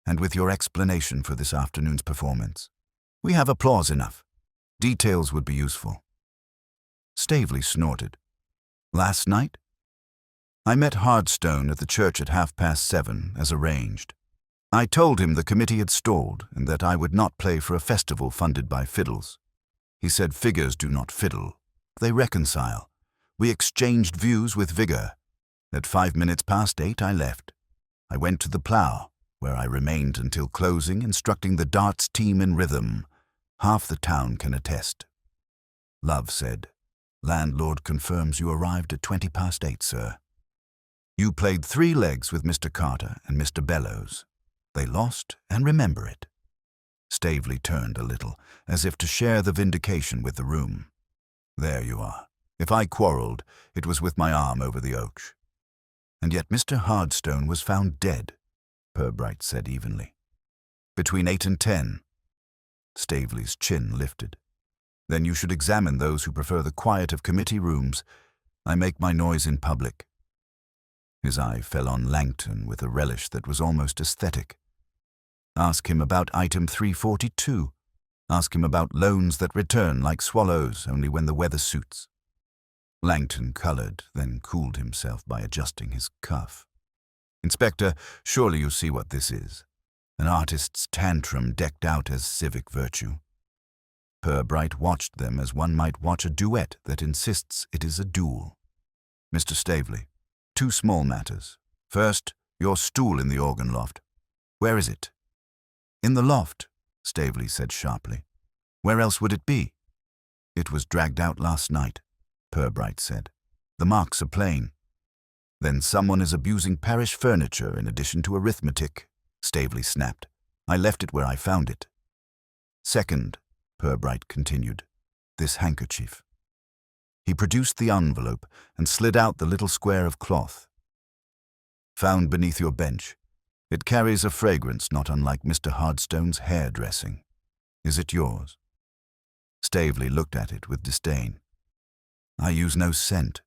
"and with your explanation for this afternoon's performance. We have applause enough. Details would be useful." Staveley snorted. "Last night? I met Hardstone at the church at 7:30, as arranged. I told him the committee had stalled and that I would not play for a festival funded by fiddles. He said figures do not fiddle. They reconcile. We exchanged views with vigor. At 8:05 I left. I went to the Plough, where I remained until closing, instructing the darts team in rhythm. Half the town can attest." Love said, "Landlord confirms you arrived at 8:20, sir. You played 3 legs with Mr. Carter and Mr. Bellows. They lost, and remember it." Staveley turned a little, as if to share the vindication with the room. "There you are. If I quarrelled, it was with my arm over the oak." "And yet Mr. Hardstone was found dead," Purbright said evenly. "Between 8 and 10. Staveley's chin lifted. "Then you should examine those who prefer the quiet of committee rooms. I make my noise in public." His eye fell on Langton with a relish that was almost aesthetic. "Ask him about item 342. Ask him about loans that return like swallows only when the weather suits." Langton coloured, then cooled himself by adjusting his cuff. "Inspector, surely you see what this is. An artist's tantrum decked out as civic virtue." Purbright watched them as one might watch a duet that insists it is a duel. "Mr. Staveley, 2 small matters. First, your stool in the organ loft. Where is it?" "In the loft," Staveley said sharply. "Where else would it be?" "It was dragged out last night," Purbright said. "The marks are plain." "Then someone is abusing parish furniture in addition to arithmetic," Staveley snapped. "I left it where I found it." "Second," Purbright continued, "this handkerchief." He produced the envelope and slid out the little square of cloth. "Found beneath your bench. It carries a fragrance not unlike Mr. Hardstone's hairdressing. Is it yours?" Staveley looked at it with disdain. "I use no scent.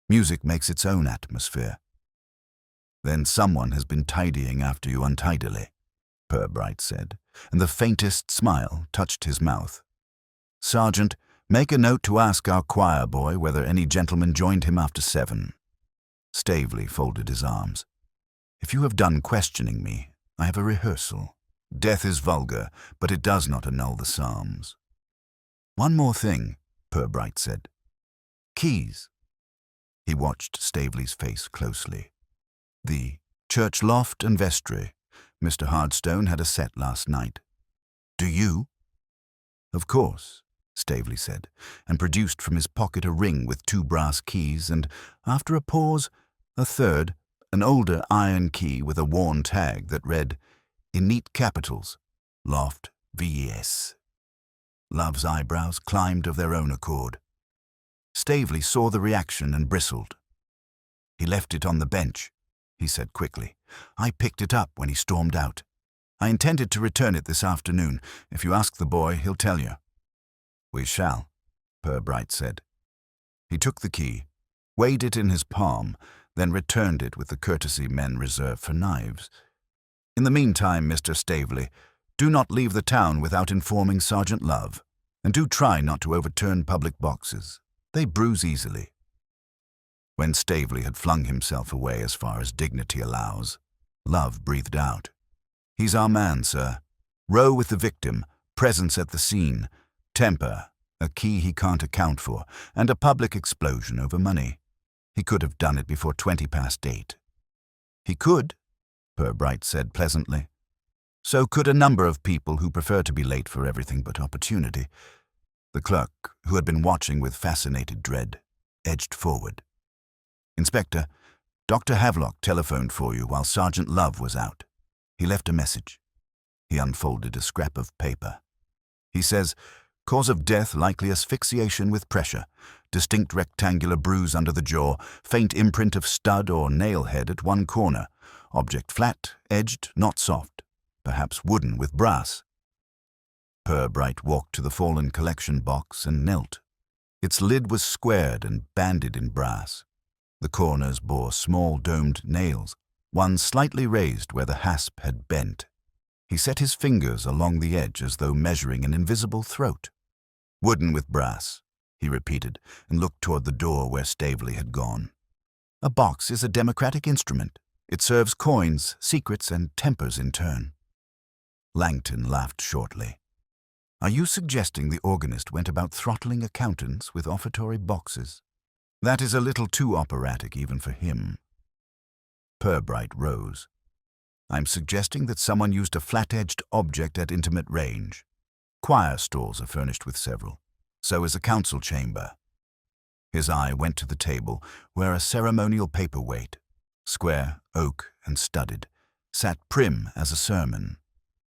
Music makes its own atmosphere." "Then someone has been tidying after you untidily," Purbright said, and the faintest smile touched his mouth. "Sergeant, make a note to ask our choir boy whether any gentleman joined him after 7. Staveley folded his arms. "If you have done questioning me, I have a rehearsal. Death is vulgar, but it does not annul the Psalms." "One more thing," Purbright said. "Keys." He watched Staveley's face closely. "The church loft and vestry. Mr. Hardstone had a set last night. Do you?" "Of course," Staveley said, and produced from his pocket a ring with 2 brass keys and, after a pause, a third, an older iron key with a worn tag that read, in neat capitals, "Loft VS." Love's eyebrows climbed of their own accord. Staveley saw the reaction and bristled. "He left it on the bench," he said quickly. "I picked it up when he stormed out. I intended to return it this afternoon. If you ask the boy, he'll tell you." "We shall," Purbright said. He took the key, weighed it in his palm, then returned it with the courtesy men reserve for knives. "In the meantime, Mr. Staveley, do not leave the town without informing Sergeant Love, and do try not to overturn public boxes. They bruise easily." When Staveley had flung himself away as far as dignity allows, Love breathed out. "He's our man, sir. Row with the victim, presence at the scene, temper, a key he can't account for, and a public explosion over money. He could have done it before 8:20. "He could," Purbright said pleasantly. So could a number of people who prefer to be late for everything but opportunity. The clerk, who had been watching with fascinated dread, edged forward. Inspector, Dr. Havelock telephoned for you while Sergeant Love was out. He left a message. He unfolded a scrap of paper. He says, cause of death likely asphyxiation with pressure, distinct rectangular bruise under the jaw, faint imprint of stud or nail head at one corner, object flat, edged, not soft, perhaps wooden with brass. Purbright walked to the fallen collection box and knelt. Its lid was squared and banded in brass. The corners bore small domed nails, one slightly raised where the hasp had bent. He set his fingers along the edge as though measuring an invisible throat. Wooden with brass, he repeated, and looked toward the door where Stavely had gone. A box is a democratic instrument. It serves coins, secrets, and tempers in turn. Langton laughed shortly. Are you suggesting the organist went about throttling accountants with offertory boxes? That is a little too operatic even for him. Purbright rose. I'm suggesting that someone used a flat-edged object at intimate range. Choir stalls are furnished with several. So is a council chamber. His eye went to the table, where a ceremonial paperweight, square, oak, and studded, sat prim as a sermon.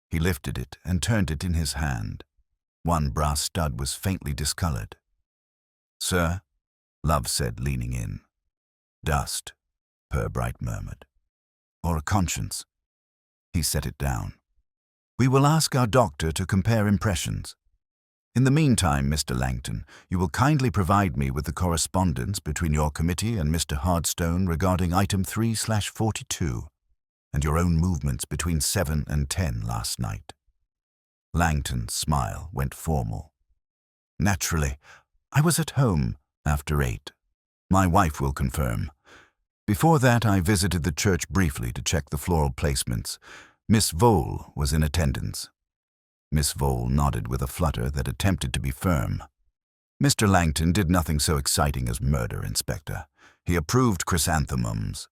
He lifted it and turned it in his hand. One brass stud was faintly discolored. Sir, Love said, leaning in. Dust, Purbright murmured. Or a conscience. He set it down. We will ask our doctor to compare impressions. In the meantime, Mr. Langton, you will kindly provide me with the correspondence between your committee and Mr. Hardstone regarding item 3/42, and your own movements between 7 and 10 last night. Langton's smile went formal. Naturally, I was at home after 8. My wife will confirm. Before that, I visited the church briefly to check the floral placements. Miss Vole was in attendance. Miss Vole nodded with a flutter that attempted to be firm. Mr. Langton did nothing so exciting as murder, Inspector. He approved chrysanthemums.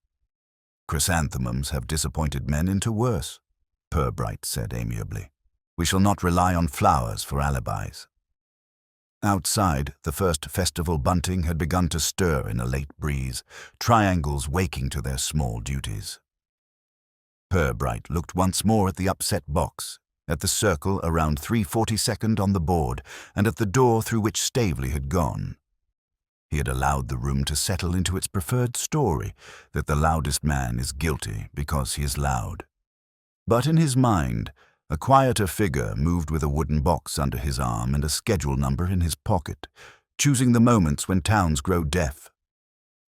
Chrysanthemums have disappointed men into worse, Purbright said amiably. We shall not rely on flowers for alibis. Outside, the first festival bunting had begun to stir in a late breeze, triangles waking to their small duties. Purbright looked once more at the upset box, at the circle around 3/42 on the board, and at the door through which Stavely had gone. He had allowed the room to settle into its preferred story, that the loudest man is guilty because he is loud. But in his mind, a quieter figure moved with a wooden box under his arm and a schedule number in his pocket, choosing the moments when towns grow deaf.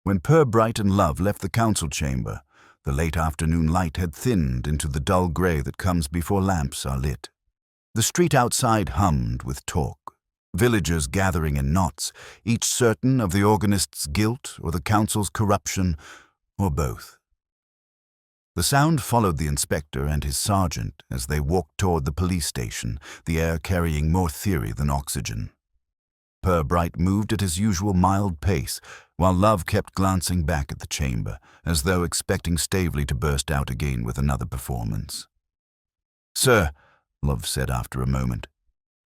When Purbright and Love left the council chamber, the late afternoon light had thinned into the dull grey that comes before lamps are lit. The street outside hummed with talk, villagers gathering in knots, each certain of the organist's guilt or the council's corruption, or both. The sound followed the inspector and his sergeant as they walked toward the police station, the air carrying more theory than oxygen. Purbright moved at his usual mild pace, while Love kept glancing back at the chamber, as though expecting Stavely to burst out again with another performance. Sir, Love said after a moment,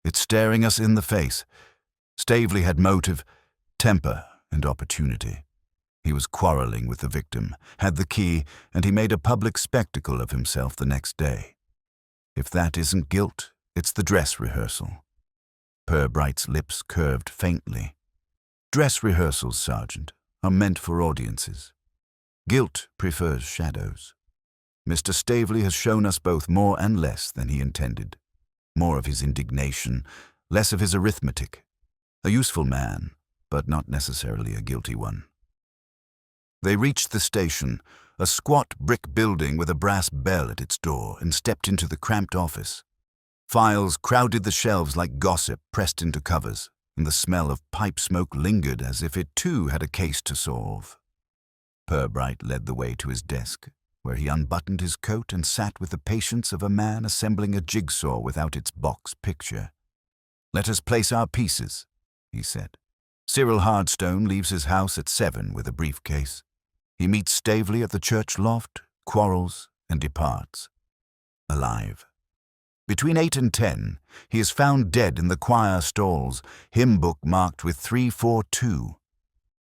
it's staring us in the face. Stavely had motive, temper, and opportunity. He was quarreling with the victim, had the key, and he made a public spectacle of himself the next day. If that isn't guilt, it's the dress rehearsal. Purbright's lips curved faintly. Dress rehearsals, Sergeant, are meant for audiences. Guilt prefers shadows. Mr. Stavely has shown us both more and less than he intended. More of his indignation, less of his arithmetic. A useful man, but not necessarily a guilty one. They reached the station, a squat brick building with a brass bell at its door, and stepped into the cramped office. Files crowded the shelves like gossip pressed into covers, and the smell of pipe smoke lingered as if it too had a case to solve. Purbright led the way to his desk, where he unbuttoned his coat and sat with the patience of a man assembling a jigsaw without its box picture. Let us place our pieces, he said. Cyril Hardstone leaves his house at 7 with a briefcase. He meets Stavely at the church loft, quarrels, and departs, alive. Between 8 and 10, he is found dead in the choir stalls, hymn book marked with 342.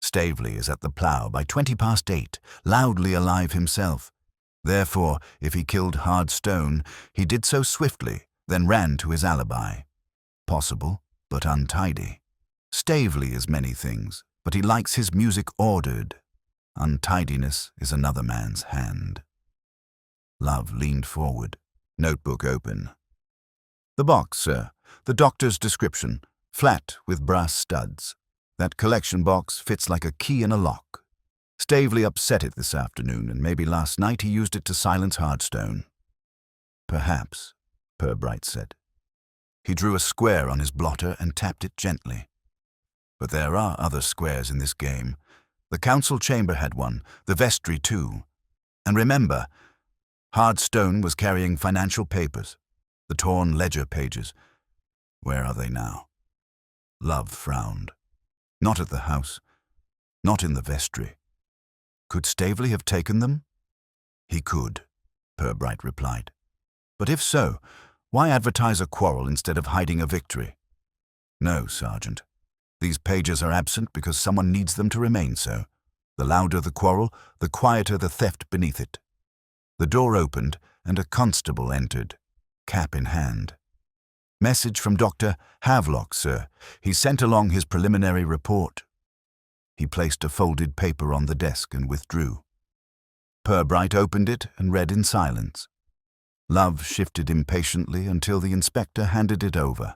Staveley is at the plough by 8:20, loudly alive himself. Therefore, if he killed Hardstone, he did so swiftly, then ran to his alibi. Possible, but untidy. Staveley is many things, but he likes his music ordered. Untidiness is another man's hand. Love leaned forward, notebook open. The box, sir. The doctor's description. Flat with brass studs. That collection box fits like a key in a lock. Staveley upset it this afternoon, and maybe last night he used it to silence Hardstone. Perhaps, Purbright said. He drew a square on his blotter and tapped it gently. But there are other squares in this game. The council chamber had one, the vestry too. And remember, Hardstone was carrying financial papers, the torn ledger pages. Where are they now? Love frowned. Not at the house, not in the vestry. Could Staveley have taken them? He could, Purbright replied. But if so, why advertise a quarrel instead of hiding a victory? No, Sergeant. These pages are absent because someone needs them to remain so. The louder the quarrel, the quieter the theft beneath it. The door opened, and a constable entered, cap in hand. Message from Dr. Havelock, sir. He sent along his preliminary report. He placed a folded paper on the desk and withdrew. Purbright opened it and read in silence. Love shifted impatiently until the inspector handed it over.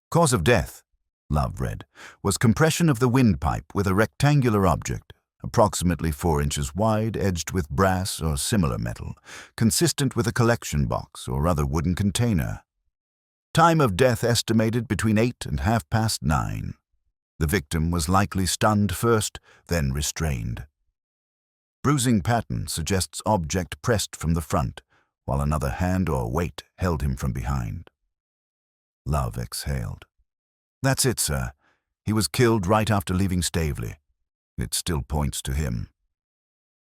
Cause of death, Love read, was compression of the windpipe with a rectangular object, approximately 4 inches wide, edged with brass or similar metal, consistent with a collection box or other wooden container. Time of death estimated between 8 and 9:30. The victim was likely stunned first, then restrained. Bruising pattern suggests object pressed from the front, while another hand or weight held him from behind. Love exhaled. That's it, sir. He was killed right after leaving Staveley. It still points to him.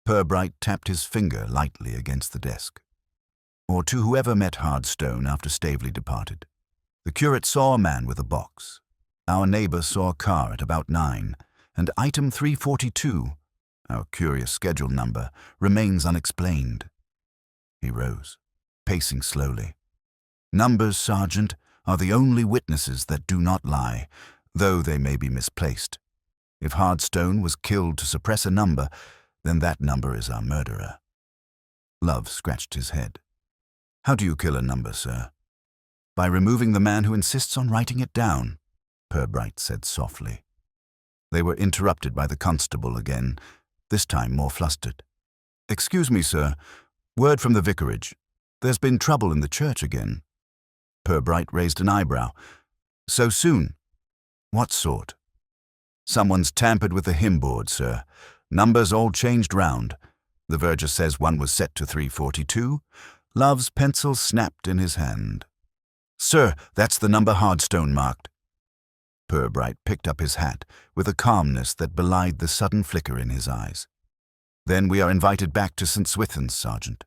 Purbright tapped his finger lightly against the desk. Or to whoever met Hardstone after Staveley departed. The curate saw a man with a box. Our neighbour saw a car at about 9, and item 342, our curious schedule number, remains unexplained. He rose, pacing slowly. Numbers, Sergeant, are the only witnesses that do not lie, though they may be misplaced. If Hardstone was killed to suppress a number, then that number is our murderer. Love scratched his head. How do you kill a number, sir? By removing the man who insists on writing it down, Purbright said softly. They were interrupted by the constable again, this time more flustered. Excuse me, sir. Word from the vicarage. There's been trouble in the church again. Purbright raised an eyebrow. So soon? What sort? Someone's tampered with the hymn board, sir. Numbers all changed round. The verger says one was set to 342. Love's pencil snapped in his hand. Sir, that's the number Hardstone marked. Purbright picked up his hat with a calmness that belied the sudden flicker in his eyes. Then we are invited back to St. Swithin's, Sergeant.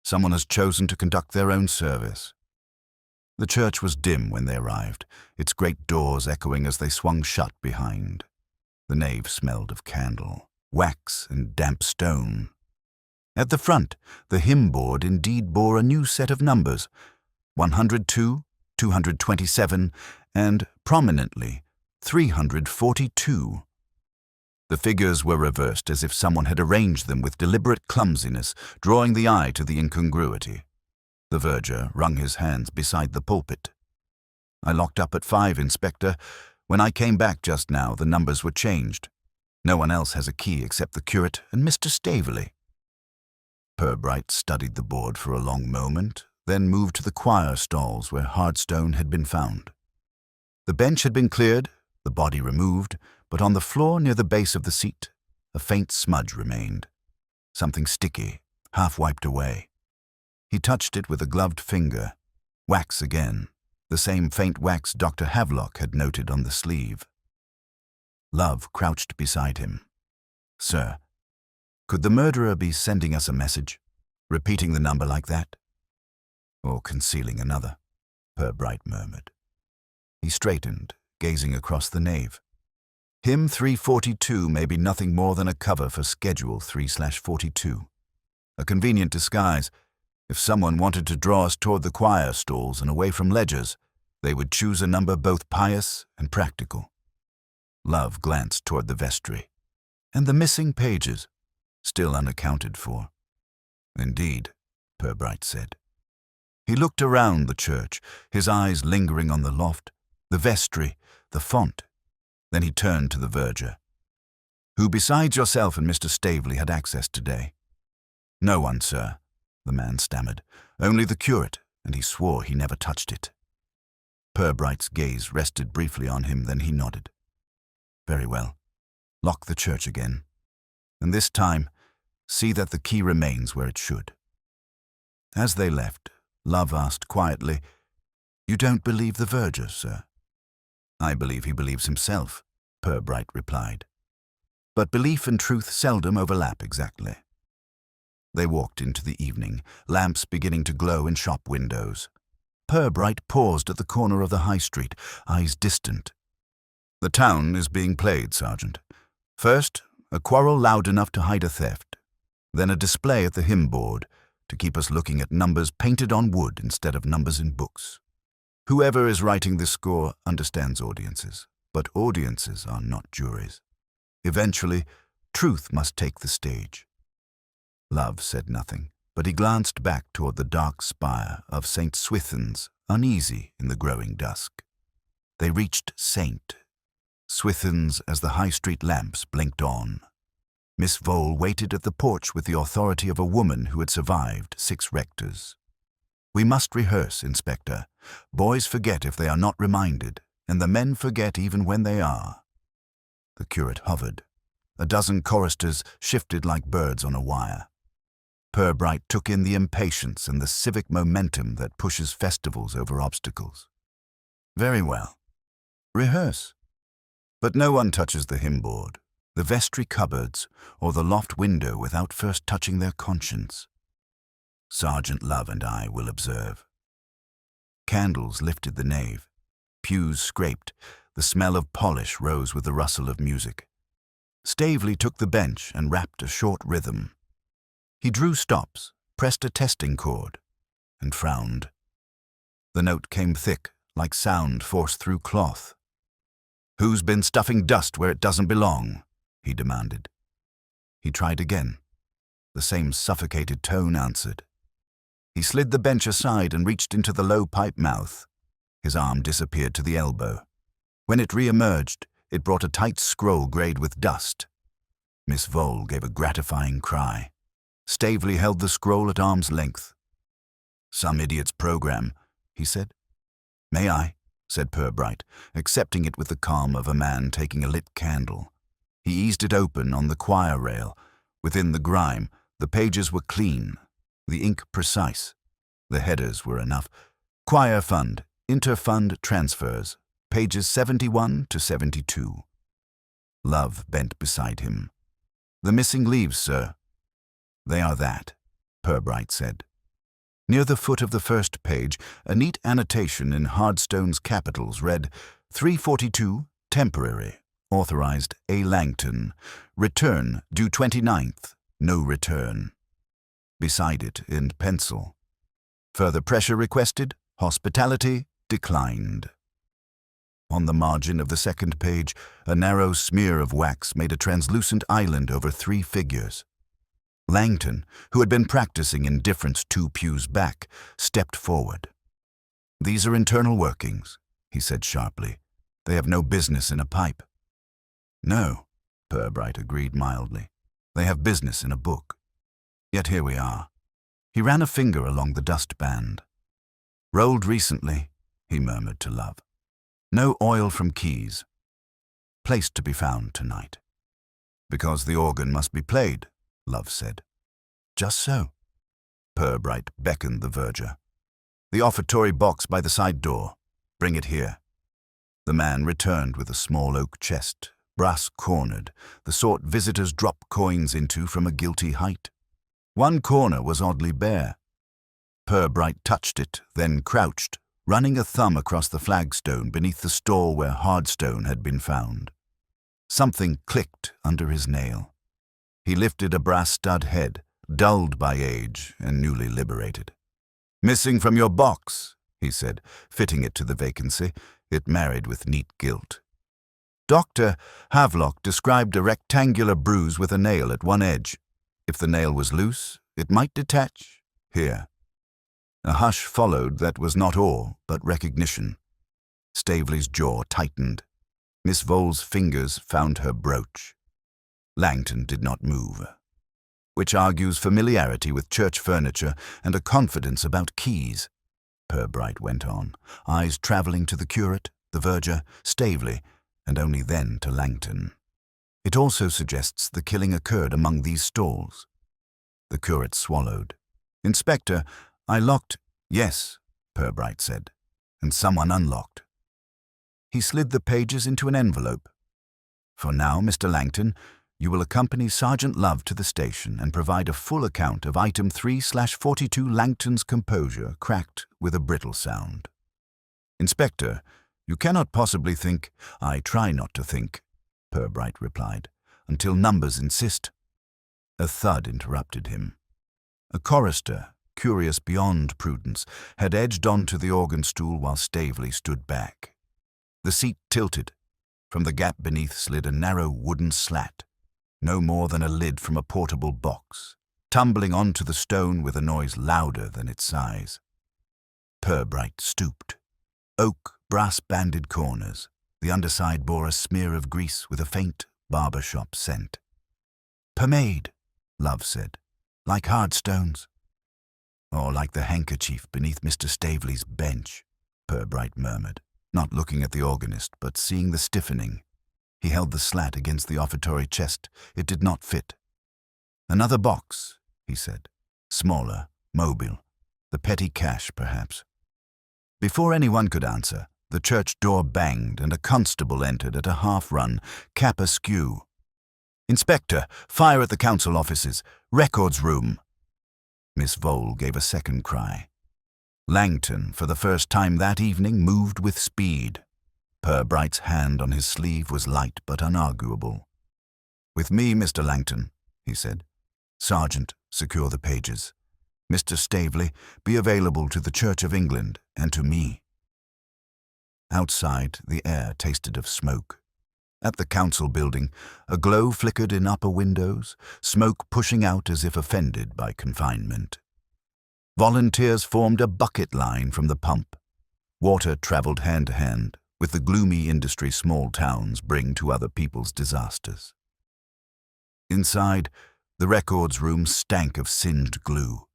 Someone has chosen to conduct their own service. The church was dim when they arrived, its great doors echoing as they swung shut behind. The nave smelled of candle, wax, and damp stone. At the front, the hymn board indeed bore a new set of numbers, 102, 227, and, prominently, 342. The figures were reversed as if someone had arranged them with deliberate clumsiness, drawing the eye to the incongruity. The verger wrung his hands beside the pulpit. I locked up at 5, Inspector. When I came back just now, the numbers were changed. No one else has a key except the curate and Mr. Staveley. Purbright studied the board for a long moment, then moved to the choir stalls where Hardstone had been found. The bench had been cleared, the body removed, but on the floor near the base of the seat, a faint smudge remained. Something sticky, half wiped away. He touched it with a gloved finger. Wax again, the same faint wax Dr. Havelock had noted on the sleeve. Love crouched beside him. Sir, could the murderer be sending us a message? Repeating the number like that? Or concealing another? Purbright murmured. He straightened, gazing across the nave. Hymn 342 may be nothing more than a cover for Schedule 3/42. A convenient disguise. If someone wanted to draw us toward the choir stalls and away from ledgers, they would choose a number both pious and practical. Love glanced toward the vestry. And the missing pages, still unaccounted for. Indeed, Purbright said. He looked around the church, his eyes lingering on the loft, the vestry, the font. Then he turned to the verger. Who besides yourself and Mr. Staveley had access today? No one, sir, the man stammered. Only the curate, and he swore he never touched it. Purbright's gaze rested briefly on him, then he nodded. Very well. Lock the church again. And this time, see that the key remains where it should. As they left, Love asked quietly, You don't believe the verger, sir? I believe he believes himself, Purbright replied. But belief and truth seldom overlap exactly. They walked into the evening, lamps beginning to glow in shop windows. Purbright paused at the corner of the high street, eyes distant. The town is being played, Sergeant. First, a quarrel loud enough to hide a theft. Then a display at the hymn board to keep us looking at numbers painted on wood instead of numbers in books. Whoever is writing this score understands audiences, but audiences are not juries. Eventually, truth must take the stage. Love said nothing, but he glanced back toward the dark spire of St. Swithin's, uneasy in the growing dusk. They reached St. Swithin's as the high street lamps blinked on. Miss Vole waited at the porch with the authority of a woman who had survived 6 rectors. We must rehearse, Inspector. Boys forget if they are not reminded, and the men forget even when they are. The curate hovered. A dozen choristers shifted like birds on a wire. Purbright took in the impatience and the civic momentum that pushes festivals over obstacles. Very well. Rehearse. But no one touches the hymn board, the vestry cupboards, or the loft window without first touching their conscience. Sergeant Love and I will observe. Candles lifted the nave. Pews scraped. The smell of polish rose with the rustle of music. Staveley took the bench and rapped a short rhythm. He drew stops, pressed a testing chord, and frowned. The note came thick, like sound forced through cloth. Who's been stuffing dust where it doesn't belong? He demanded. He tried again. The same suffocated tone answered. He slid the bench aside and reached into the low pipe mouth. His arm disappeared to the elbow. When it re-emerged, it brought a tight scroll grayed with dust. Miss Vole gave a gratifying cry. Staveley held the scroll at arm's length. Some idiot's program, he said. May I? Said Purbright, accepting it with the calm of a man taking a lit candle. He eased it open on the choir rail. Within the grime, the pages were clean, the ink precise. The headers were enough. Choir fund, inter-fund transfers, pages 71 to 72. Love bent beside him. The missing leaves, sir. They are that, Purbright said. Near the foot of the first page, a neat annotation in Hardstone's capitals read, 342, temporary, authorized A. Langton, return due 29th, no return. Beside it, in pencil, further pressure requested, hospitality declined. On the margin of the second page, a narrow smear of wax made a translucent island over 3 figures. Langton, who had been practicing indifference 2 pews back, stepped forward. These are internal workings, he said sharply. They have no business in a pipe. No, Purbright agreed mildly. They have business in a book. Yet here we are. He ran a finger along the dustband. Rolled recently, he murmured to Love. No oil from keys. Place to be found tonight. Because the organ must be played, Love said. Just so. Purbright beckoned the verger. The offertory box by the side door. Bring it here. The man returned with a small oak chest, brass-cornered, the sort visitors drop coins into from a guilty height. One corner was oddly bare. Purbright touched it, then crouched, running a thumb across the flagstone beneath the stall where hardstone had been found. Something clicked under his nail. He lifted a brass stud head, dulled by age and newly liberated. "Missing from your box," he said, fitting it to the vacancy. It married with neat gilt. Dr. Havelock described a rectangular bruise with a nail at one edge. If the nail was loose, it might detach. Here. A hush followed that was not awe, but recognition. Staveley's jaw tightened. Miss Vole's fingers found her brooch. Langton did not move, which argues familiarity with church furniture and a confidence about keys. Purbright went on, eyes travelling to the curate, the verger, Staveley, and only then to Langton. It also suggests the killing occurred among these stalls. The curate swallowed. "Inspector, I locked—" "Yes," Purbright said, "and someone unlocked." He slid the pages into an envelope. "For now, Mr. Langton, you will accompany Sergeant Love to the station and provide a full account of item 3/42 Langton's composure cracked with a brittle sound." "Inspector, you cannot possibly think—" "I try not to think," Purbright replied, "until numbers insist." A thud interrupted him. A chorister, curious beyond prudence, had edged onto the organ stool while Staveley stood back. The seat tilted. From the gap beneath slid a narrow wooden slat, no more than a lid from a portable box, tumbling onto the stone with a noise louder than its size. Purbright stooped. Oak, brass-banded corners. The underside bore a smear of grease with a faint barber-shop scent. "Pomade," Love said, "like hard stones." "Or like the handkerchief beneath Mr. Staveley's bench," Purbright murmured, not looking at the organist, but seeing the stiffening. He held the slat against the offertory chest. It did not fit. "Another box," he said. "Smaller, mobile. The petty cash, perhaps." Before anyone could answer, the church door banged and a constable entered at a half-run, cap askew. "Inspector, fire at the council offices. Records room." Miss Vole gave a second cry. Langton, for the first time that evening, moved with speed. Purbright's hand on his sleeve was light but unarguable. "With me, Mr. Langton," he said. "Sergeant, secure the pages. Mr. Staveley, be available to the Church of England and to me." Outside, the air tasted of smoke. At the council building, a glow flickered in upper windows, smoke pushing out as if offended by confinement. Volunteers formed a bucket line from the pump. Water travelled hand to hand with the gloomy industry small towns bring to other people's disasters. Inside, the records room stank of singed glue.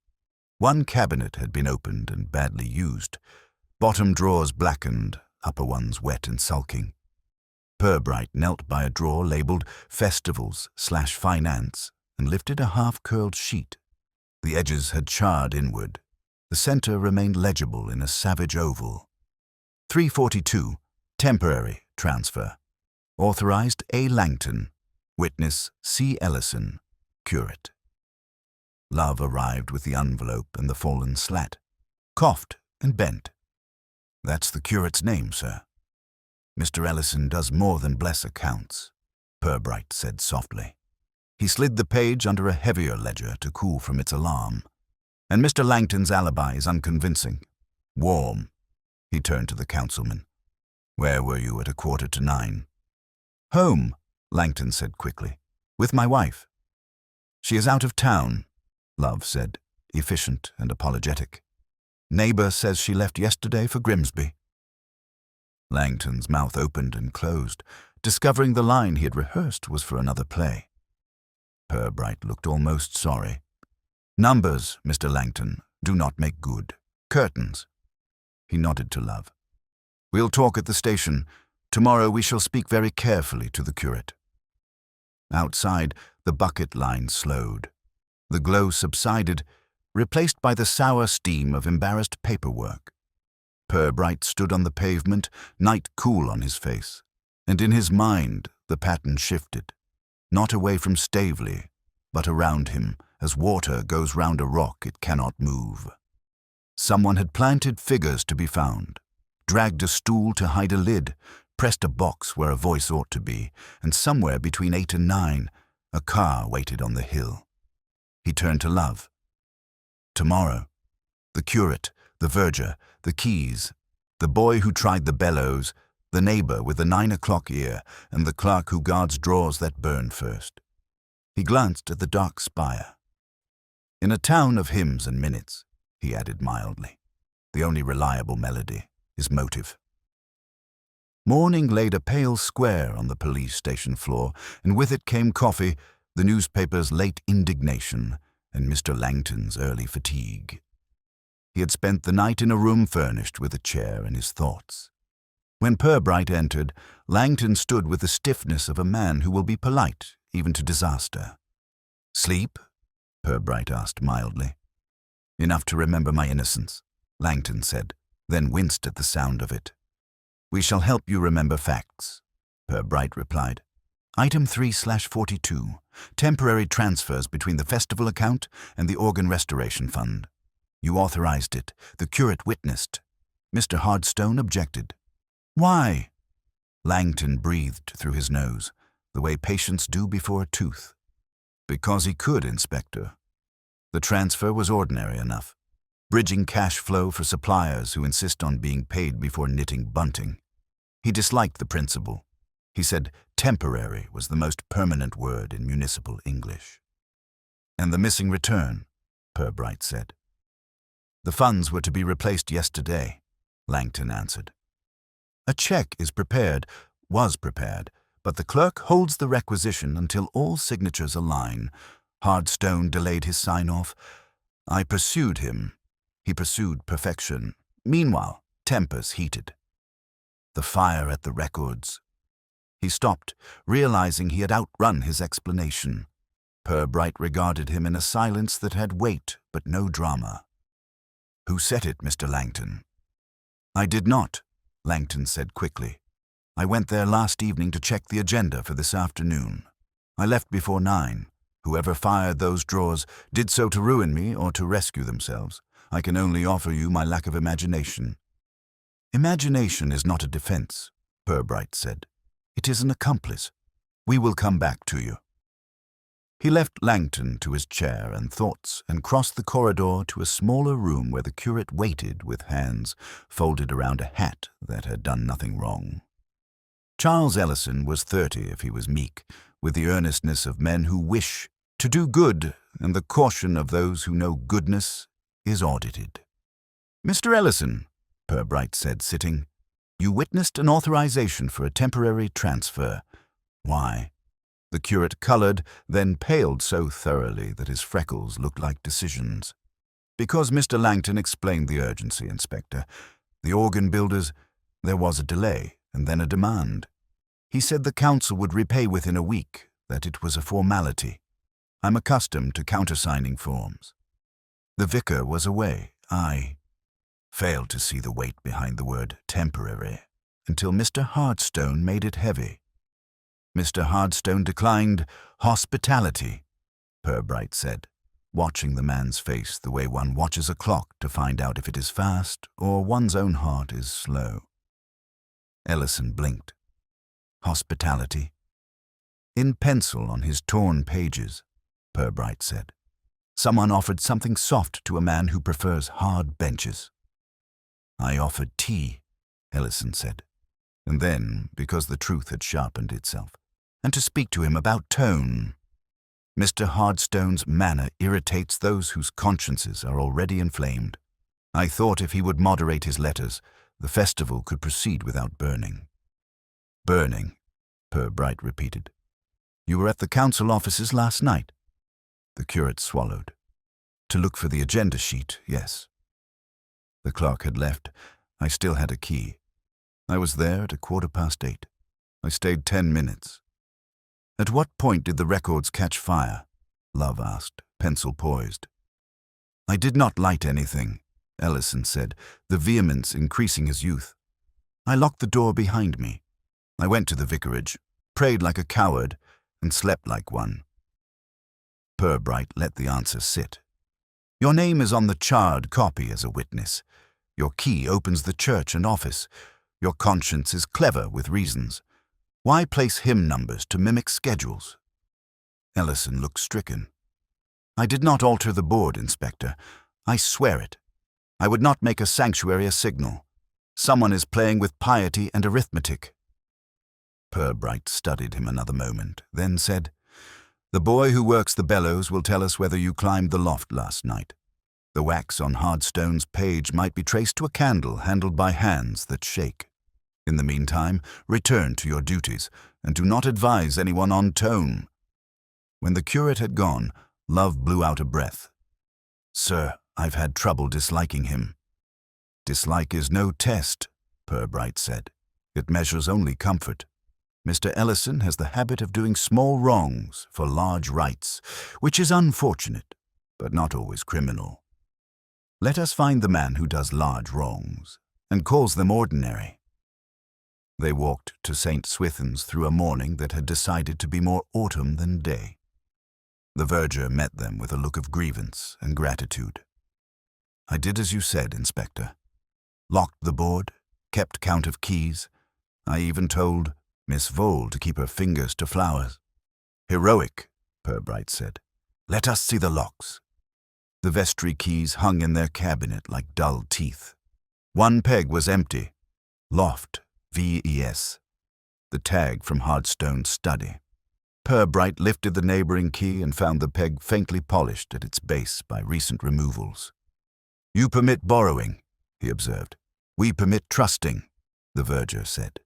One cabinet had been opened and badly used. Bottom drawers blackened, upper ones wet and sulking. Purbright knelt by a drawer labelled Festivals/Finance and lifted a half-curled sheet. The edges had charred inward. The centre remained legible in a savage oval. 342, temporary transfer. Authorised A. Langton. Witness C. Ellison, curate. Love arrived with the envelope and the fallen slat. Coughed and bent. "That's the curate's name, sir." "Mr. Ellison does more than bless accounts," Purbright said softly. He slid the page under a heavier ledger to cool from its alarm. "And Mr. Langton's alibi is unconvincing. Warm." He turned to the councilman. "Where were you at 8:45? "Home," Langton said quickly. "With my wife." "She is out of town," Love said, efficient and apologetic. "Neighbour says she left yesterday for Grimsby." Langton's mouth opened and closed, discovering the line he had rehearsed was for another play. Purbright looked almost sorry. "Numbers, Mr. Langton, do not make good. Curtains." He nodded to Love. "We'll talk at the station. Tomorrow we shall speak very carefully to the curate." Outside, the bucket line slowed. The glow subsided, replaced by the sour steam of embarrassed paperwork. Purbright stood on the pavement, night cool on his face, and in his mind the pattern shifted, not away from Staveley, but around him, as water goes round a rock it cannot move. Someone had planted figures to be found, dragged a stool to hide a lid, pressed a box where a voice ought to be, and somewhere between 8 and 9, a car waited on the hill. He turned to Love. Tomorrow. The curate, the verger, the keys, the boy who tried the bellows, the neighbour with the 9 o'clock ear, and the clerk who guards drawers that burn first. He glanced at the dark spire. In a town of hymns and minutes, he added mildly, the only reliable melody is motive. Morning laid a pale square on the police station floor, and with it came coffee, the newspaper's late indignation, and Mr. Langton's early fatigue. He had spent the night in a room furnished with a chair and his thoughts. When Purbright entered, Langton stood with the stiffness of a man who will be polite, even to disaster. "Sleep?" Purbright asked mildly. "Enough to remember my innocence," Langton said, then winced at the sound of it. "We shall help you remember facts," Purbright replied. Item 3/42, temporary transfers between the festival account and the organ restoration fund. You authorized it. The curate witnessed. Mr. Hardstone objected. "Why?" Langton breathed through his nose, the way patients do before a tooth. "Because he could, Inspector. The transfer was ordinary enough, bridging cash flow for suppliers who insist on being paid before knitting bunting. He disliked the principle. He said temporary was the most permanent word in municipal English." "And the missing return," Purbright said. "The funds were to be replaced yesterday," Langton answered. "A check was prepared, but the clerk holds the requisition until all signatures align. Hardstone delayed his sign-off. I pursued him. He pursued perfection. Meanwhile, tempers heated. The fire at the records." He stopped, realizing he had outrun his explanation. Purbright regarded him in a silence that had weight but no drama. "Who set it, Mr. Langton?" "I did not," Langton said quickly. "I went there last evening to check the agenda for this afternoon. I left before 9. Whoever fired those drawers did so to ruin me or to rescue themselves. I can only offer you my lack of imagination." "Imagination is not a defense," Purbright said. "It is an accomplice. We will come back to you." He left Langton to his chair and thoughts and crossed the corridor to a smaller room where the curate waited with hands folded around a hat that had done nothing wrong. Charles Ellison was 30 if he was meek, with the earnestness of men who wish to do good and the caution of those who know goodness is audited. "Mr. Ellison," Purbright said, sitting, "you witnessed an authorization for a temporary transfer. Why?" The curate colored, then paled so thoroughly that his freckles looked like decisions. "Because Mr. Langton explained the urgency, Inspector. The organ builders, there was a delay, and then a demand. He said the council would repay within a week, that it was a formality. I'm accustomed to countersigning forms. The vicar was away. I failed to see the weight behind the word temporary until Mr. Hardstone made it heavy. Mr. Hardstone declined hospitality," Purbright said, watching the man's face the way one watches a clock to find out if it is fast or one's own heart is slow. Ellison blinked. "Hospitality?" "In pencil on his torn pages," Purbright said. "Someone offered something soft to a man who prefers hard benches." "I offered tea," Ellison said. And then, because the truth had sharpened itself, and to speak to him about tone. "Mr. Hardstone's manner irritates those whose consciences are already inflamed. I thought if he would moderate his letters, the festival could proceed without burning." "Burning," Purbright repeated. "You were at the council offices last night?" The curate swallowed. "To look for the agenda sheet, yes." The clerk had left. I still had a key. I was there at 8:15. I stayed 10 minutes. "At what point did the records catch fire?" Love asked, pencil poised. "I did not light anything," Ellison said, the vehemence increasing his youth. "I locked the door behind me. I went to the vicarage, prayed like a coward, and slept like one." Purbright let the answer sit. "Your name is on the charred copy as a witness. Your key opens the church and office. Your conscience is clever with reasons. Why place hymn numbers to mimic schedules?" Ellison looked stricken. "I did not alter the board, Inspector. I swear it. I would not make a sanctuary a signal. Someone is playing with piety and arithmetic." Purbright studied him another moment, then said, "The boy who works the bellows will tell us whether you climbed the loft last night. The wax on Hardstone's page might be traced to a candle handled by hands that shake. In the meantime, return to your duties, and do not advise anyone on tone." When the curate had gone, Love blew out a breath. "Sir, I've had trouble disliking him." "Dislike is no test," Purbright said. "It measures only comfort. Mr. Ellison has the habit of doing small wrongs for large rights, which is unfortunate, but not always criminal. Let us find the man who does large wrongs, and calls them ordinary." They walked to St. Swithin's through a morning that had decided to be more autumn than day. The verger met them with a look of grievance and gratitude. "I did as you said, Inspector. Locked the board, kept count of keys. I even told Miss Vole to keep her fingers to flowers." "Heroic," Purbright said. "Let us see the locks." The vestry keys hung in their cabinet like dull teeth. One peg was empty. Loft, VES. The tag from Hardstone's study. Purbright lifted the neighboring key and found the peg faintly polished at its base by recent removals. "You permit borrowing," he observed. "We permit trusting," the verger said.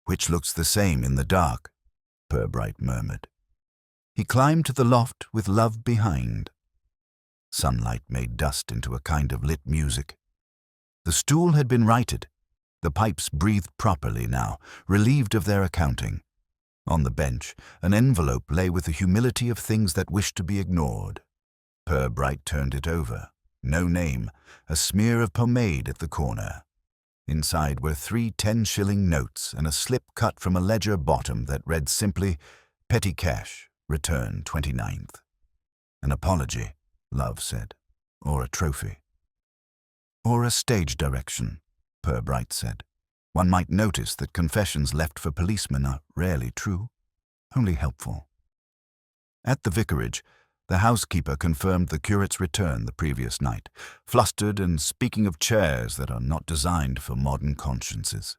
"Which looks the same in the dark," Purbright murmured. He climbed to the loft with Love behind. Sunlight made dust into a kind of lit music. The stool had been righted. The pipes breathed properly now, relieved of their accounting. On the bench, an envelope lay with the humility of things that wish to be ignored. Purbright turned it over. No name, a smear of pomade at the corner. Inside were 3 10-shilling notes and a slip cut from a ledger bottom that read simply, "Petty cash, return 29th. An apology, Love said, or a trophy. "Or a stage direction," Purbright said. "One might notice that confessions left for policemen are rarely true, only helpful." At the vicarage, the housekeeper confirmed the curate's return the previous night, flustered and speaking of chairs that are not designed for modern consciences.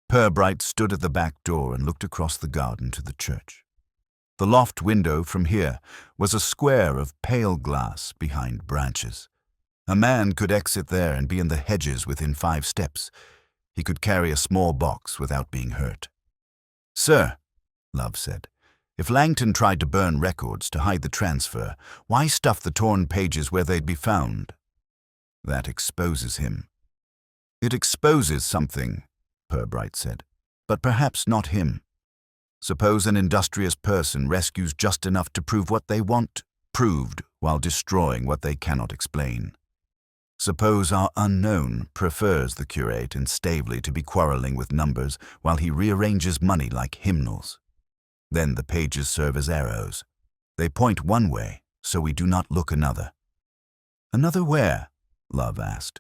Purbright stood at the back door and looked across the garden to the church. The loft window from here was a square of pale glass behind branches. A man could exit there and be in the hedges within 5 steps. He could carry a small box without being hurt. "Sir," Love said, "if Langton tried to burn records to hide the transfer, why stuff the torn pages where they'd be found?" "That exposes him." "It exposes something," Purbright said, "but perhaps not him. Suppose an industrious person rescues just enough to prove what they want proved while destroying what they cannot explain. Suppose our unknown prefers the curate and Staveley to be quarrelling with numbers while he rearranges money like hymnals. Then the pages serve as arrows. They point one way, so we do not look another." "Another where?" Love asked.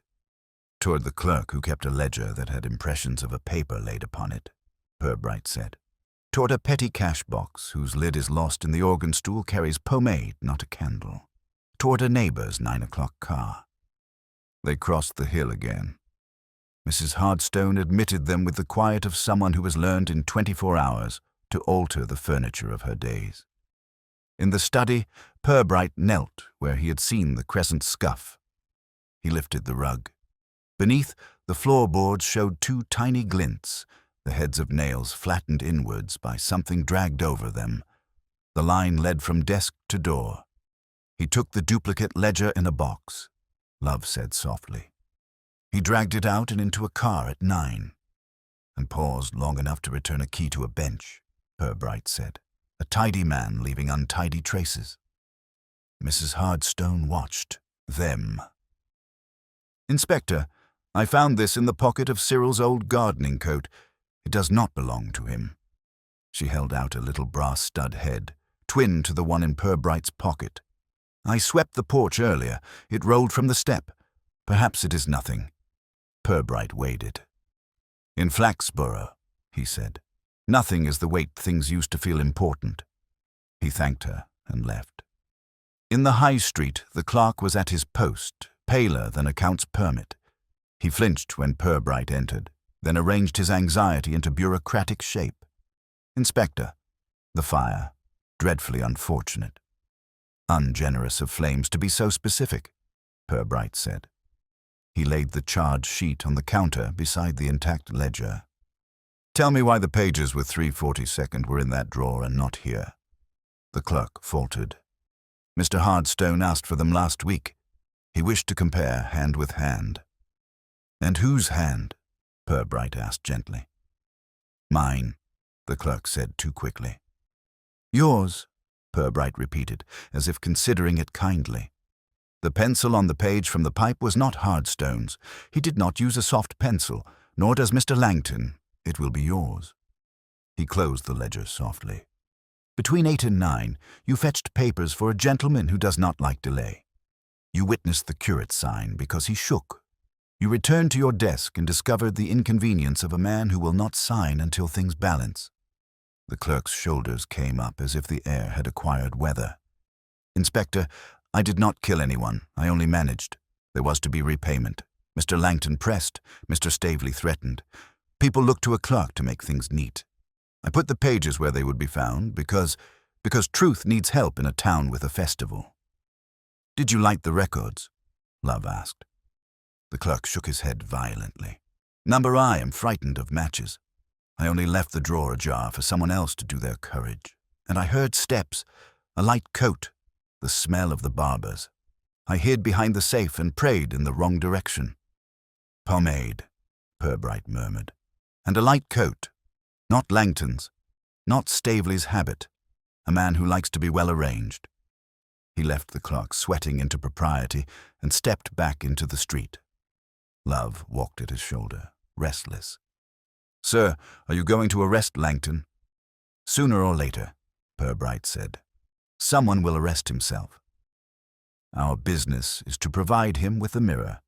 "Toward the clerk who kept a ledger that had impressions of a paper laid upon it," Purbright said. "Toward a petty cash box whose lid is lost in the organ stool carries pomade, not a candle. Toward a neighbor's 9 o'clock car." They crossed the hill again. Mrs. Hardstone admitted them with the quiet of someone who has learned in 24 hours to alter the furniture of her days. In the study, Purbright knelt where he had seen the crescent scuff. He lifted the rug. Beneath, the floorboards showed 2 tiny glints, the heads of nails flattened inwards by something dragged over them. The line led from desk to door. He took the duplicate ledger in a box. Love said softly. He dragged it out and into a car at 9, and paused long enough to return a key to a bench, Purbright said. A tidy man leaving untidy traces. Mrs. Hardstone watched them. "Inspector, I found this in the pocket of Cyril's old gardening coat. It does not belong to him." She held out a little brass stud head, twin to the one in Purbright's pocket. "I swept the porch earlier. It rolled from the step. Perhaps it is nothing." Purbright weighed it. "In Flaxborough," he said, "nothing is the weight things used to feel important." He thanked her and left. In the high street, the clerk was at his post, paler than a count's permit. He flinched when Purbright entered, then arranged his anxiety into bureaucratic shape. "Inspector, the fire. Dreadfully unfortunate." "Ungenerous of Flames to be so specific," Purbright said. He laid the charge sheet on the counter beside the intact ledger. "Tell me why the pages with 342nd were in that drawer and not here." The clerk faltered. "Mr. Hardstone asked for them last week. He wished to compare hand with hand." "And whose hand?" Purbright asked gently. "Mine," the clerk said too quickly. "Yours," Purbright repeated, as if considering it kindly. The pencil on the page from the pipe was not Hardstone's. He did not use a soft pencil, nor does Mr. Langton. "It will be yours." He closed the ledger softly. "Between 8 and 9, you fetched papers for a gentleman who does not like delay. You witnessed the curate sign because he shook. You returned to your desk and discovered the inconvenience of a man who will not sign until things balance." The clerk's shoulders came up as if the air had acquired weather. "Inspector, I did not kill anyone. I only managed. There was to be repayment. Mr. Langton pressed. Mr. Staveley threatened. People looked to a clerk to make things neat. I put the pages where they would be found because truth needs help in a town with a festival." "Did you light the records?" Love asked. The clerk shook his head violently. "Number I am frightened of matches. I only left the drawer ajar for someone else to do their courage. And I heard steps, a light coat, the smell of the barbers. I hid behind the safe and prayed in the wrong direction." "Pomade," Purbright murmured. "And a light coat. Not Langton's, not Staveley's habit. A man who likes to be well arranged." He left the clerk sweating into propriety and stepped back into the street. Love walked at his shoulder, restless. "Sir, are you going to arrest Langton?" "Sooner or later," Purbright said. "Someone will arrest himself. Our business is to provide him with a mirror."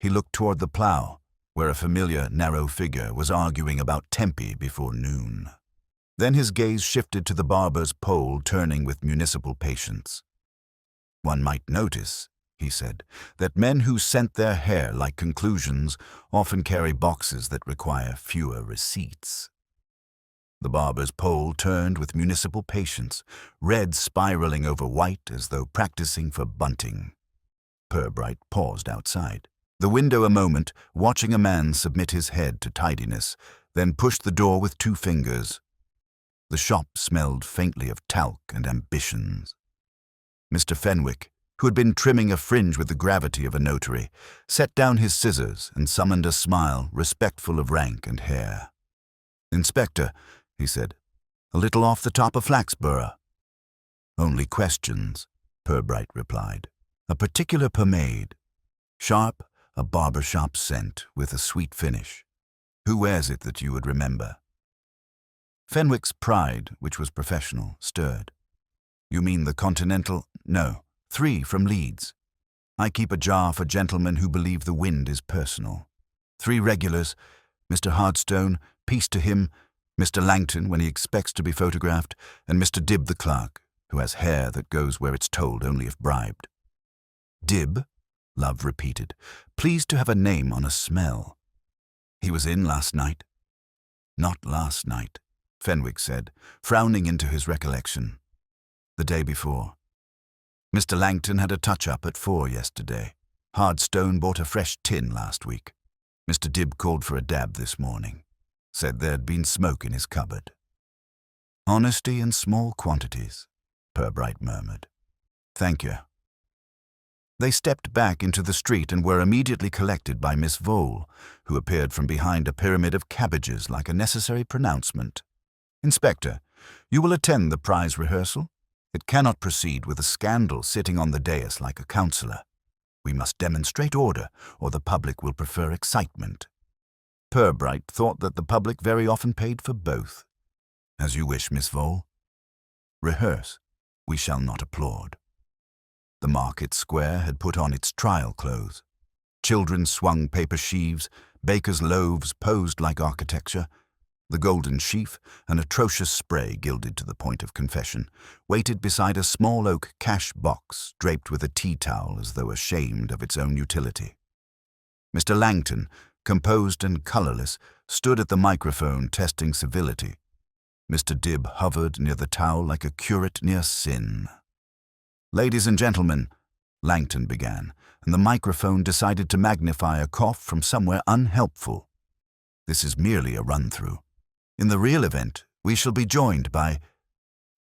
He looked toward the plough, where a familiar, narrow figure was arguing about Tempe before noon. Then his gaze shifted to the barber's pole turning with municipal patience. "One might notice," he said, "that men who scent their hair like conclusions often carry boxes that require fewer receipts." The barber's pole turned with municipal patience, red spiraling over white as though practicing for bunting. Purbright paused outside the window a moment, watching a man submit his head to tidiness, then pushed the door with 2 fingers. The shop smelled faintly of talc and ambitions. Mr. Fenwick, who had been trimming a fringe with the gravity of a notary, set down his scissors and summoned a smile respectful of rank and hair. "Inspector," he said, "a little off the top of Flaxborough." "Only questions," Purbright replied. "A particular pomade. Sharp, a barber-shop scent with a sweet finish. Who wears it that you would remember?" Fenwick's pride, which was professional, stirred. "You mean the Continental?" "No, 3 from Leeds. I keep a jar for gentlemen who believe the wind is personal. 3 regulars, Mr. Hardstone, peace to him, Mr. Langton when he expects to be photographed, and Mr. Dibb the clerk, who has hair that goes where it's told only if bribed." "Dibb?" Love repeated, pleased to have a name on a smell. "He was in last night." "Not last night," Fenwick said, frowning into his recollection. "The day before. Mr. Langton had a touch-up at 4 yesterday. Hardstone bought a fresh tin last week. Mr. Dibb called for a dab this morning. Said there'd been smoke in his cupboard." "Honesty in small quantities," Purbright murmured. "Thank you." They stepped back into the street and were immediately collected by Miss Vole, who appeared from behind a pyramid of cabbages like a necessary pronouncement. "Inspector, you will attend the prize rehearsal? It cannot proceed with a scandal sitting on the dais like a councillor. We must demonstrate order, or the public will prefer excitement." Purbright thought that the public very often paid for both. "As you wish, Miss Vole." "Rehearse," we shall not applaud. The market square had put on its trial clothes. Children swung paper sheaves, bakers' loaves posed like architecture. The golden sheaf, an atrocious spray gilded to the point of confession, waited beside a small oak cash box draped with a tea towel as though ashamed of its own utility. Mr. Langton, composed and colourless, stood at the microphone testing civility. Mr. Dibb hovered near the towel like a curate near sin. "Ladies and gentlemen," Langton began, and the microphone decided to magnify a cough from somewhere unhelpful. "This is merely a run-through. In the real event, we shall be joined by—"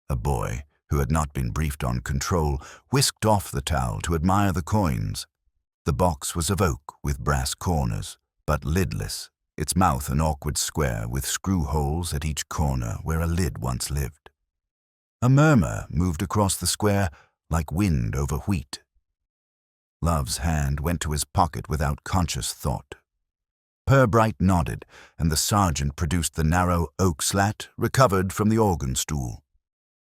A boy, who had not been briefed on control, whisked off the towel to admire the coins. The box was of oak with brass corners, but lidless, its mouth an awkward square with screw holes at each corner where a lid once lived. A murmur moved across the square like wind over wheat. Love's hand went to his pocket without conscious thought. Purbright nodded, and the sergeant produced the narrow oak slat recovered from the organ stool.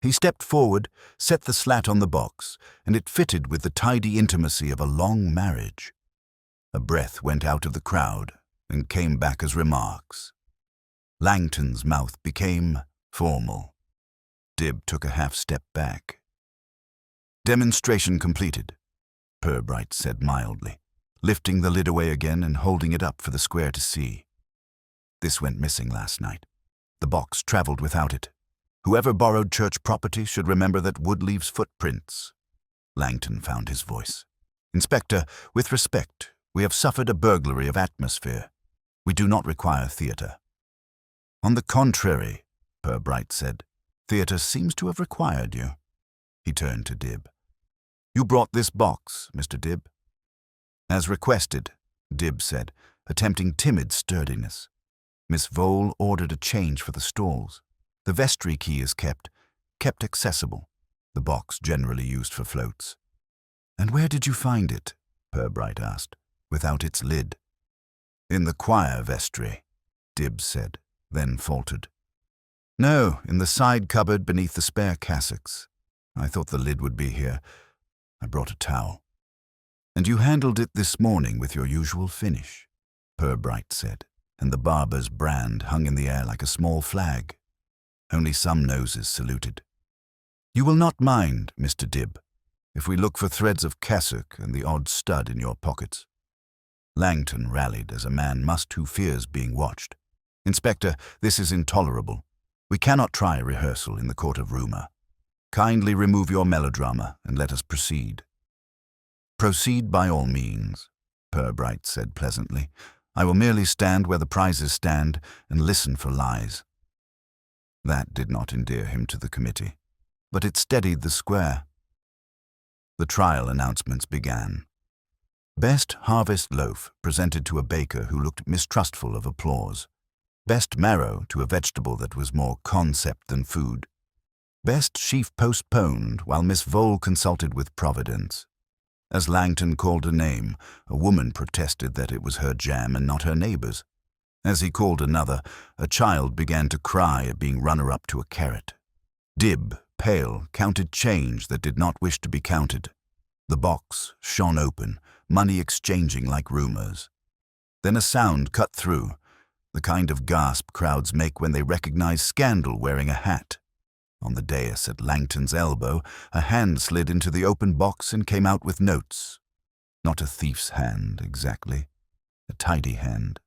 He stepped forward, set the slat on the box, and it fitted with the tidy intimacy of a long marriage. A breath went out of the crowd and came back as remarks. Langton's mouth became formal. Dibb took a half-step back. "Demonstration completed," Purbright said mildly, lifting the lid away again and holding it up for the square to see. "This went missing last night. The box travelled without it. Whoever borrowed church property should remember that wood leaves footprints." Langton found his voice. "Inspector, with respect, we have suffered a burglary of atmosphere. We do not require theatre." "On the contrary," Purbright said, "theatre seems to have required you." He turned to Dibb. "You brought this box, Mr. Dibb?" "As requested," Dibb said, attempting timid sturdiness. "Miss Vole ordered a change for the stalls. The vestry key is kept accessible, the box generally used for floats." "And where did you find it?" Purbright asked, "without its lid?" "In the choir vestry," Dibb said, then faltered. "No, in the side cupboard beneath the spare cassocks. I thought the lid would be here. I brought a towel." "And you handled it this morning with your usual finish," Purbright said, and the barber's brand hung in the air like a small flag. Only some noses saluted. "You will not mind, Mr. Dibb, if we look for threads of cassock and the odd stud in your pockets." Langton rallied as a man must who fears being watched. "Inspector, this is intolerable. We cannot try rehearsal in the court of rumour. Kindly remove your melodrama and let us proceed." "Proceed by all means," Purbright said pleasantly. "I will merely stand where the prizes stand and listen for lies." That did not endear him to the committee, but it steadied the square. The trial announcements began. Best harvest loaf presented to a baker who looked mistrustful of applause. Best marrow to a vegetable that was more concept than food. Best sheaf postponed while Miss Vole consulted with Providence. As Langton called a name, a woman protested that it was her jam and not her neighbour's. As he called another, a child began to cry at being runner-up to a carrot. Dibb, pale, counted change that did not wish to be counted. The box shone open, money exchanging like rumours. Then a sound cut through, the kind of gasp crowds make when they recognize scandal wearing a hat. On the dais at Langton's elbow, a hand slid into the open box and came out with notes. Not a thief's hand, exactly. A tidy hand.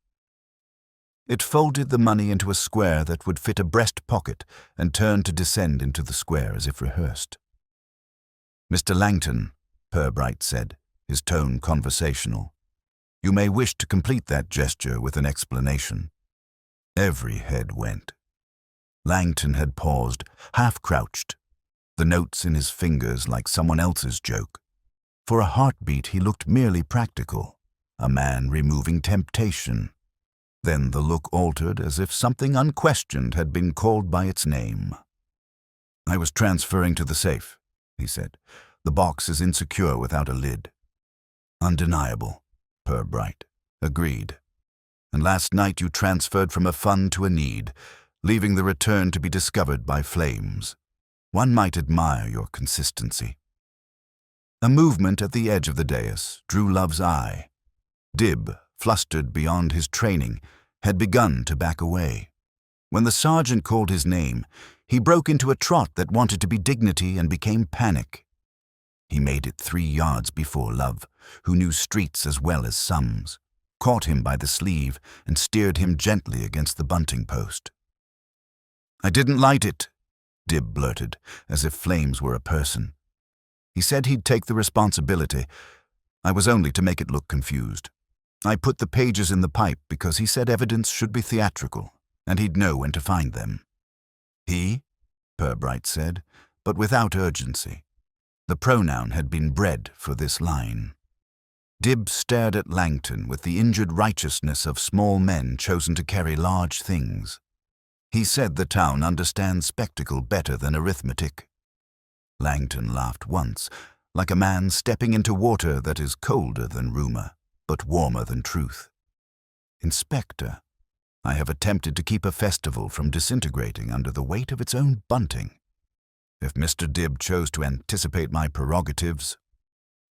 It folded the money into a square that would fit a breast pocket and turned to descend into the square as if rehearsed. "Mr. Langton," Purbright said, his tone conversational, "you may wish to complete that gesture with an explanation." Every head went. Langton had paused, half-crouched, the notes in his fingers like someone else's joke. For a heartbeat he looked merely practical, a man removing temptation. Then the look altered as if something unquestioned had been called by its name. "I was transferring to the safe," he said. "The box is insecure without a lid." "Undeniable," Purbright agreed. "And last night you transferred from a fund to a need, leaving the return to be discovered by flames." One might admire your consistency. A movement at the edge of the dais drew Love's eye. Dib, flustered beyond his training, had begun to back away. When the sergeant called his name, he broke into a trot that wanted to be dignity and became panic. He made it 3 yards before Love, who knew streets as well as sums, caught him by the sleeve and steered him gently against the bunting post. "I didn't light it," Dib blurted, as if flames were a person. He said he'd take the responsibility. I was only to make it look confused. I put the pages in the pipe because he said evidence should be theatrical, and he'd know when to find them. "He?" Purbright said, but without urgency. The pronoun had been bred for this line. Dib stared at Langton with the injured righteousness of small men chosen to carry large things. He said the town understands spectacle better than arithmetic. Langton laughed once, like a man stepping into water that is colder than rumor, but warmer than truth. "Inspector, I have attempted to keep a festival from disintegrating under the weight of its own bunting. If Mr. Dib chose to anticipate my prerogatives—"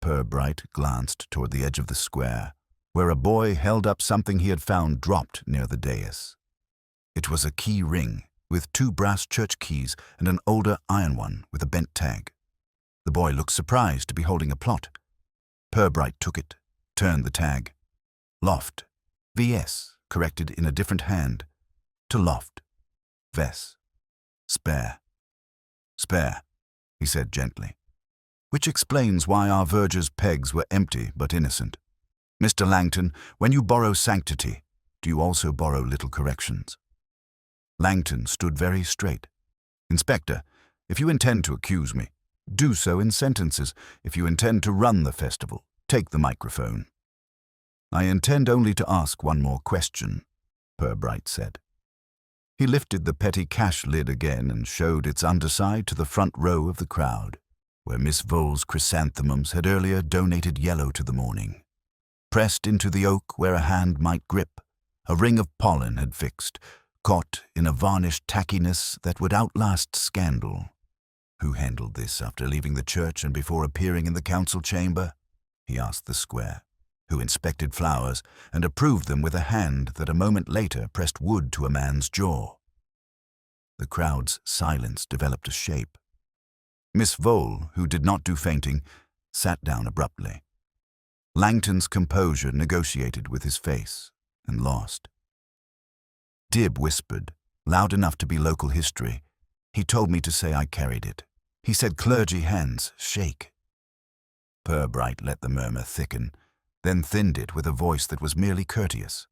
Purbright glanced toward the edge of the square, where a boy held up something he had found dropped near the dais. It was a key ring, with 2 brass church keys and an older iron one with a bent tag. The boy looked surprised to be holding a plot. Purbright took it, turned the tag. Loft, VS, corrected in a different hand, to loft, Ves, spare. "Spare," he said gently, "which explains why our verger's pegs were empty but innocent. Mr. Langton, when you borrow sanctity, do you also borrow little corrections?" Langton stood very straight. "Inspector, if you intend to accuse me, do so in sentences. If you intend to run the festival, take the microphone." "I intend only to ask one more question," Purbright said. He lifted the petty cash lid again and showed its underside to the front row of the crowd, where Miss Vole's chrysanthemums had earlier donated yellow to the morning. Pressed into the oak where a hand might grip, a ring of pollen had fixed, caught in a varnished tackiness that would outlast scandal. "Who handled this after leaving the church and before appearing in the council chamber?" he asked the square. "Who inspected flowers and approved them with a hand that a moment later pressed wood to a man's jaw?" The crowd's silence developed a shape. Miss Vole, who did not do fainting, sat down abruptly. Langton's composure negotiated with his face and lost. Dib whispered, loud enough to be local history. "He told me to say I carried it. He said clergy hands shake." Purbright let the murmur thicken, then thinned it with a voice that was merely courteous.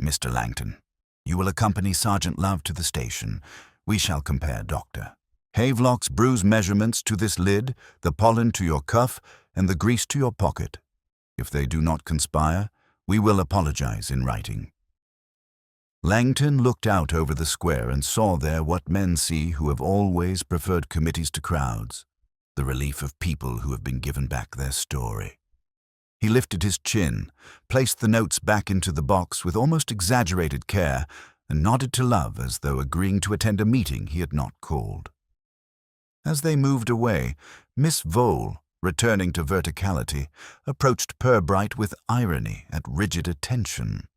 "Mr. Langton, you will accompany Sergeant Love to the station. We shall compare, Doctor. Havelock's bruise measurements to this lid, the pollen to your cuff, and the grease to your pocket. If they do not conspire, we will apologize in writing." Langton looked out over the square and saw there what men see who have always preferred committees to crowds, the relief of people who have been given back their story. He lifted his chin, placed the notes back into the box with almost exaggerated care, and nodded to Love as though agreeing to attend a meeting he had not called. As they moved away, Miss Vole, returning to verticality, approached Purbright with irony at rigid attention.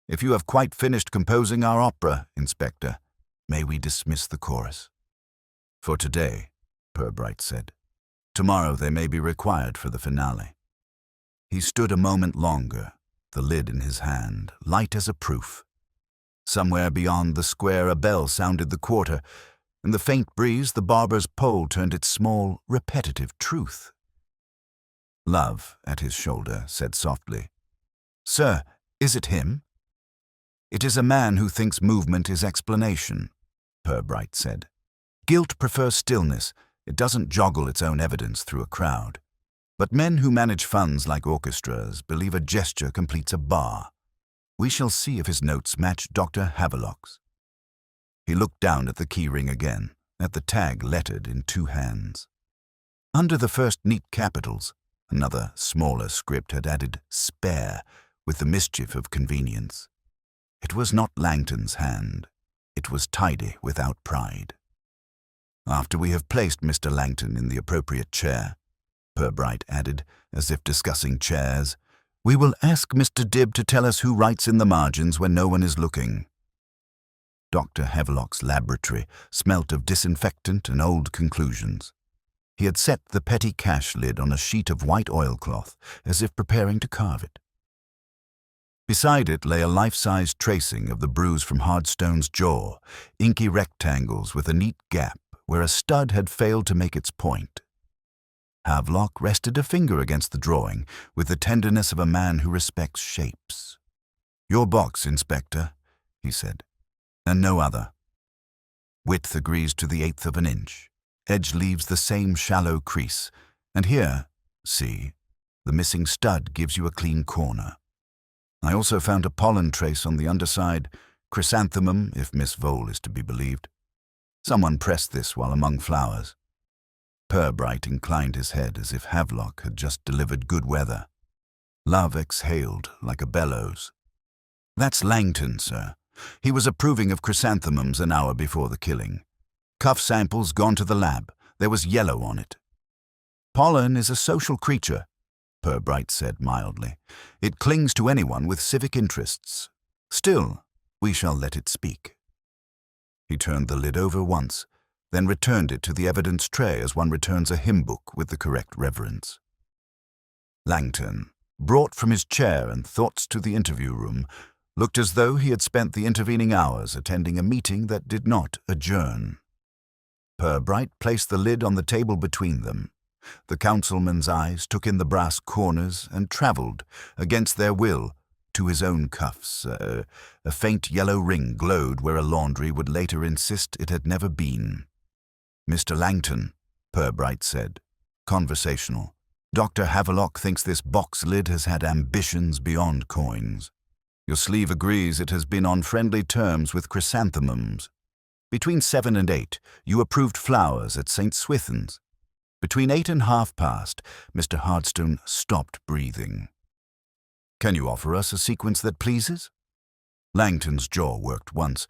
"If you have quite finished composing our opera, Inspector, may we dismiss the chorus?" "For today," Purbright said. "Tomorrow they may be required for the finale." He stood a moment longer, the lid in his hand, light as a proof. Somewhere beyond the square a bell sounded the quarter. In the faint breeze the barber's pole turned its small, repetitive truth. Love, at his shoulder, said softly, "Sir, is it him?" "It is a man who thinks movement is explanation," Purbright said. "Guilt prefers stillness. It doesn't joggle its own evidence through a crowd. But men who manage funds like orchestras believe a gesture completes a bar. We shall see if his notes match Dr. Havelock's." He looked down at the keyring again, at the tag lettered in 2 hands. Under the first neat capitals, another smaller script had added "spare" with the mischief of convenience. It was not Langton's hand. It was tidy without pride. After we have placed Mr. Langton in the appropriate chair, Purbright added, as if discussing chairs, we will ask Mr. Dibb to tell us who writes in the margins when no one is looking. Dr. Havelock's laboratory smelt of disinfectant and old conclusions. He had set the petty cash lid on a sheet of white oilcloth, as if preparing to carve it. Beside it lay a life-size tracing of the bruise from Hardstone's jaw, inky rectangles with a neat gap where a stud had failed to make its point. Havelock rested a finger against the drawing with the tenderness of a man who respects shapes. Your box, Inspector, he said, and no other. Width agrees to the 1/8 of an inch. Edge leaves the same shallow crease, and here, see, the missing stud gives you a clean corner. I also found a pollen trace on the underside, chrysanthemum, if Miss Vole is to be believed. Someone pressed this while among flowers. Purbright inclined his head as if Havelock had just delivered good weather. Love exhaled like a bellows. That's Langton, sir. He was approving of chrysanthemums an hour before the killing. Cuff samples gone to the lab. There was yellow on it. Pollen is a social creature, Purbright said mildly. It clings to anyone with civic interests. Still, we shall let it speak. He turned the lid over once, then returned it to the evidence tray as one returns a hymn book with the correct reverence. Langton, brought from his chair and thoughts to the interview room, looked as though he had spent the intervening hours attending a meeting that did not adjourn. Purbright placed the lid on the table between them. The councilman's eyes took in the brass corners and travelled, against their will, to his own cuffs. A faint yellow ring glowed where a laundry would later insist it had never been. Mr. Langton, Purbright said, conversational. Dr. Havelock thinks this box lid has had ambitions beyond coins. Your sleeve agrees it has been on friendly terms with chrysanthemums. Between 7 and 8, you approved flowers at St. Swithin's. Between 8 and past, Mr. Hardstone stopped breathing. Can you offer us a sequence that pleases? Langton's jaw worked once.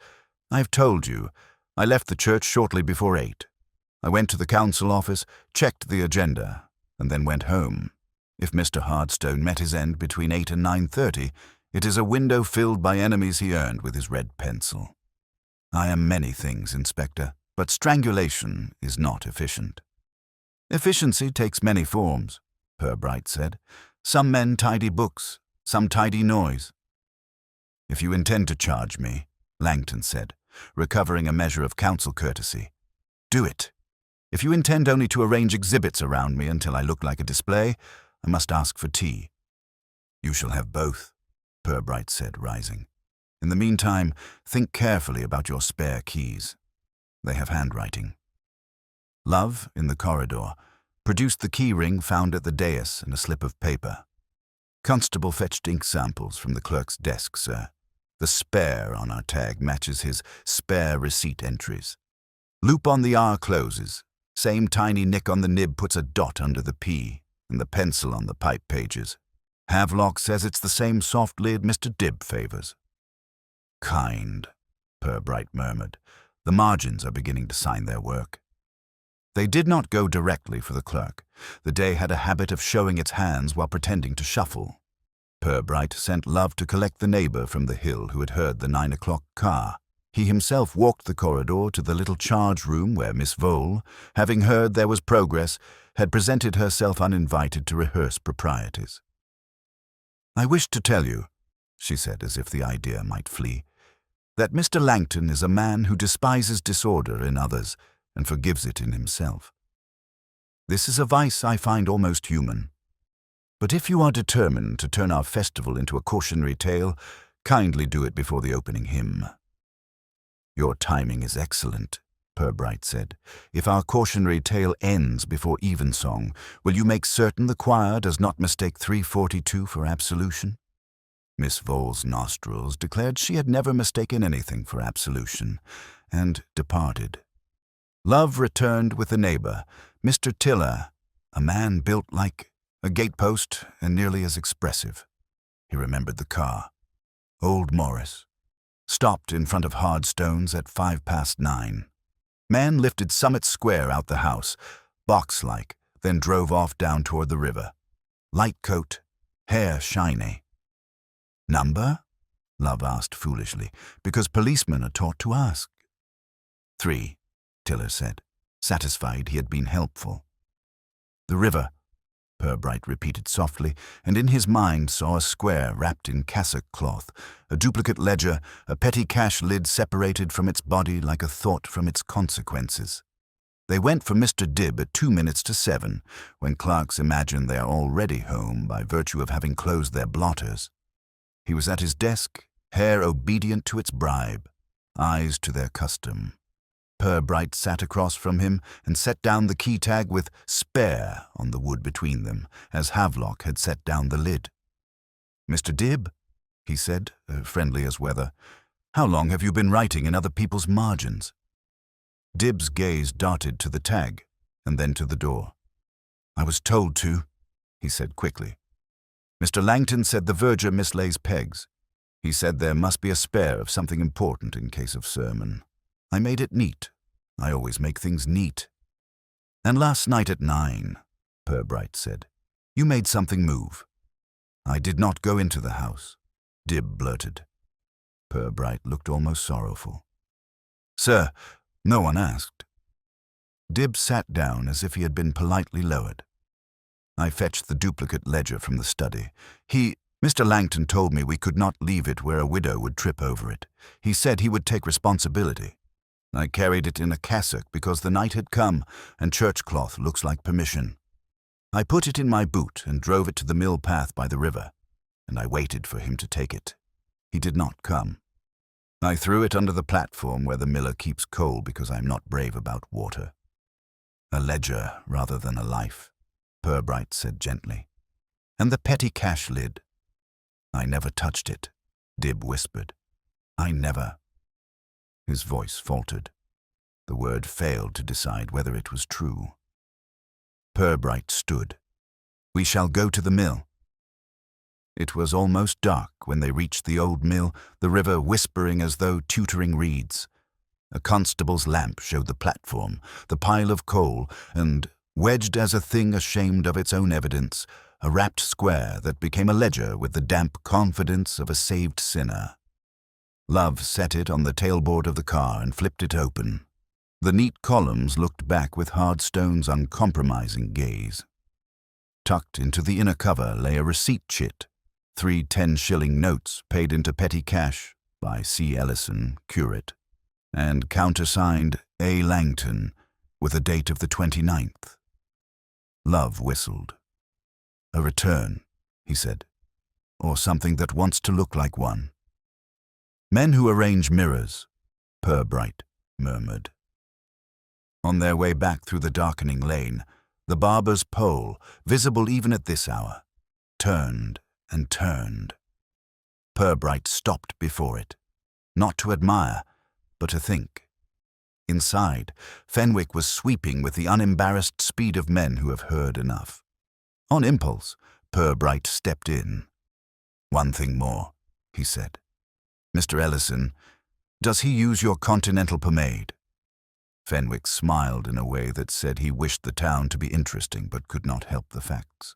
I've told you. I left the church shortly before 8. I went to the council office, checked the agenda, and then went home. If Mr. Hardstone met his end between 8 and 9:30, it is a window filled by enemies he earned with his red pencil. I am many things, Inspector, but strangulation is not efficient. Efficiency takes many forms, Purbright said. Some men tidy books, some tidy noise. If you intend to charge me, Langton said, recovering a measure of council courtesy, do it. If you intend only to arrange exhibits around me until I look like a display, I must ask for tea. You shall have both, Purbright said, rising. In the meantime, think carefully about your spare keys. They have handwriting. Love, in the corridor, produced the key ring found at the dais and a slip of paper. Constable fetched ink samples from the clerk's desk, sir. The spare on our tag matches his spare receipt entries. Loop on the R closes. Same tiny nick on the nib puts a dot under the P, and the pencil on the pipe pages. Havelock says it's the same soft lid Mr. Dibb favours. Kind, Purbright murmured. The margins are beginning to sign their work. They did not go directly for the clerk. The day had a habit of showing its hands while pretending to shuffle. Purbright sent Love to collect the neighbour from the hill who had heard the 9 o'clock car. He himself walked the corridor to the little charge room where Miss Vole, having heard there was progress, had presented herself uninvited to rehearse proprieties. I wish to tell you, she said as if the idea might flee, that Mr. Langton is a man who despises disorder in others and forgives it in himself. This is a vice I find almost human. But if you are determined to turn our festival into a cautionary tale, kindly do it before the opening hymn. Your timing is excellent, Purbright said. If our cautionary tale ends before evensong, will you make certain the choir does not mistake 342 for absolution? Miss Vole's nostrils declared she had never mistaken anything for absolution, and departed. Love returned with the neighbour, Mr. Tiller, a man built like a gatepost and nearly as expressive. He remembered the car. Old Morris. Stopped in front of Hardstone's at 9:05. Man lifted Summit Square out the house, box-like, then drove off down toward the river. Light coat, hair shiny. Number? Love asked foolishly, because policemen are taught to ask. 3, Tiller said, satisfied he had been helpful. The river, Purbright repeated softly, and in his mind saw a square wrapped in cassock cloth, a duplicate ledger, a petty cash lid separated from its body like a thought from its consequences. They went for Mr. Dibb at 2 minutes to 7, when clerks imagine they are already home by virtue of having closed their blotters. He was at his desk, hair obedient to its bribe, eyes to their custom. Purbright sat across from him and set down the key tag with "spare" on the wood between them, as Havelock had set down the lid. "Mr. Dibb," he said, friendly as weather, "how long have you been writing in other people's margins?" Dibb's gaze darted to the tag, and then to the door. "I was told to," he said quickly. "Mr. Langton said the verger mislays pegs. He said there must be a spare of something important in case of sermon. I made it neat. I always make things neat." "And last night at 9, Purbright said, "you made something move." "I did not go into the house," Dibb blurted. Purbright looked almost sorrowful. "Sir, no one asked." Dibb sat down as if he had been politely lowered. "I fetched the duplicate ledger from the study. Mr. Langton told me we could not leave it where a widow would trip over it. He said he would take responsibility. I carried it in a cassock because the night had come, and church cloth looks like permission. I put it in my boot and drove it to the mill path by the river, and I waited for him to take it. He did not come. I threw it under the platform where the miller keeps coal because I am not brave about water." "A ledger rather than a life," Purbright said gently. "And the petty cash lid?" "I never touched it," Dibb whispered. "I never." His voice faltered. The word failed to decide whether it was true. Purbright stood. "We shall go to the mill." It was almost dark when they reached the old mill, the river whispering as though tutoring reeds. A constable's lamp showed the platform, the pile of coal, and, wedged as a thing ashamed of its own evidence, a wrapped square that became a ledger with the damp confidence of a saved sinner. Love set it on the tailboard of the car and flipped it open. The neat columns looked back with Hardstone's uncompromising gaze. Tucked into the inner cover lay a receipt chit, 3 10-shilling notes paid into petty cash by C. Ellison, curate, and countersigned A. Langton, with a date of the 29th. Love whistled. "A return," he said, "or something that wants to look like one." "Men who arrange mirrors," Purbright murmured. On their way back through the darkening lane, the barber's pole, visible even at this hour, turned and turned. Purbright stopped before it, not to admire, but to think. Inside, Fenwick was sweeping with the unembarrassed speed of men who have heard enough. On impulse, Purbright stepped in. "One thing more," he said. "Mr. Ellison, does he use your Continental pomade?" Fenwick smiled in a way that said he wished the town to be interesting but could not help the facts.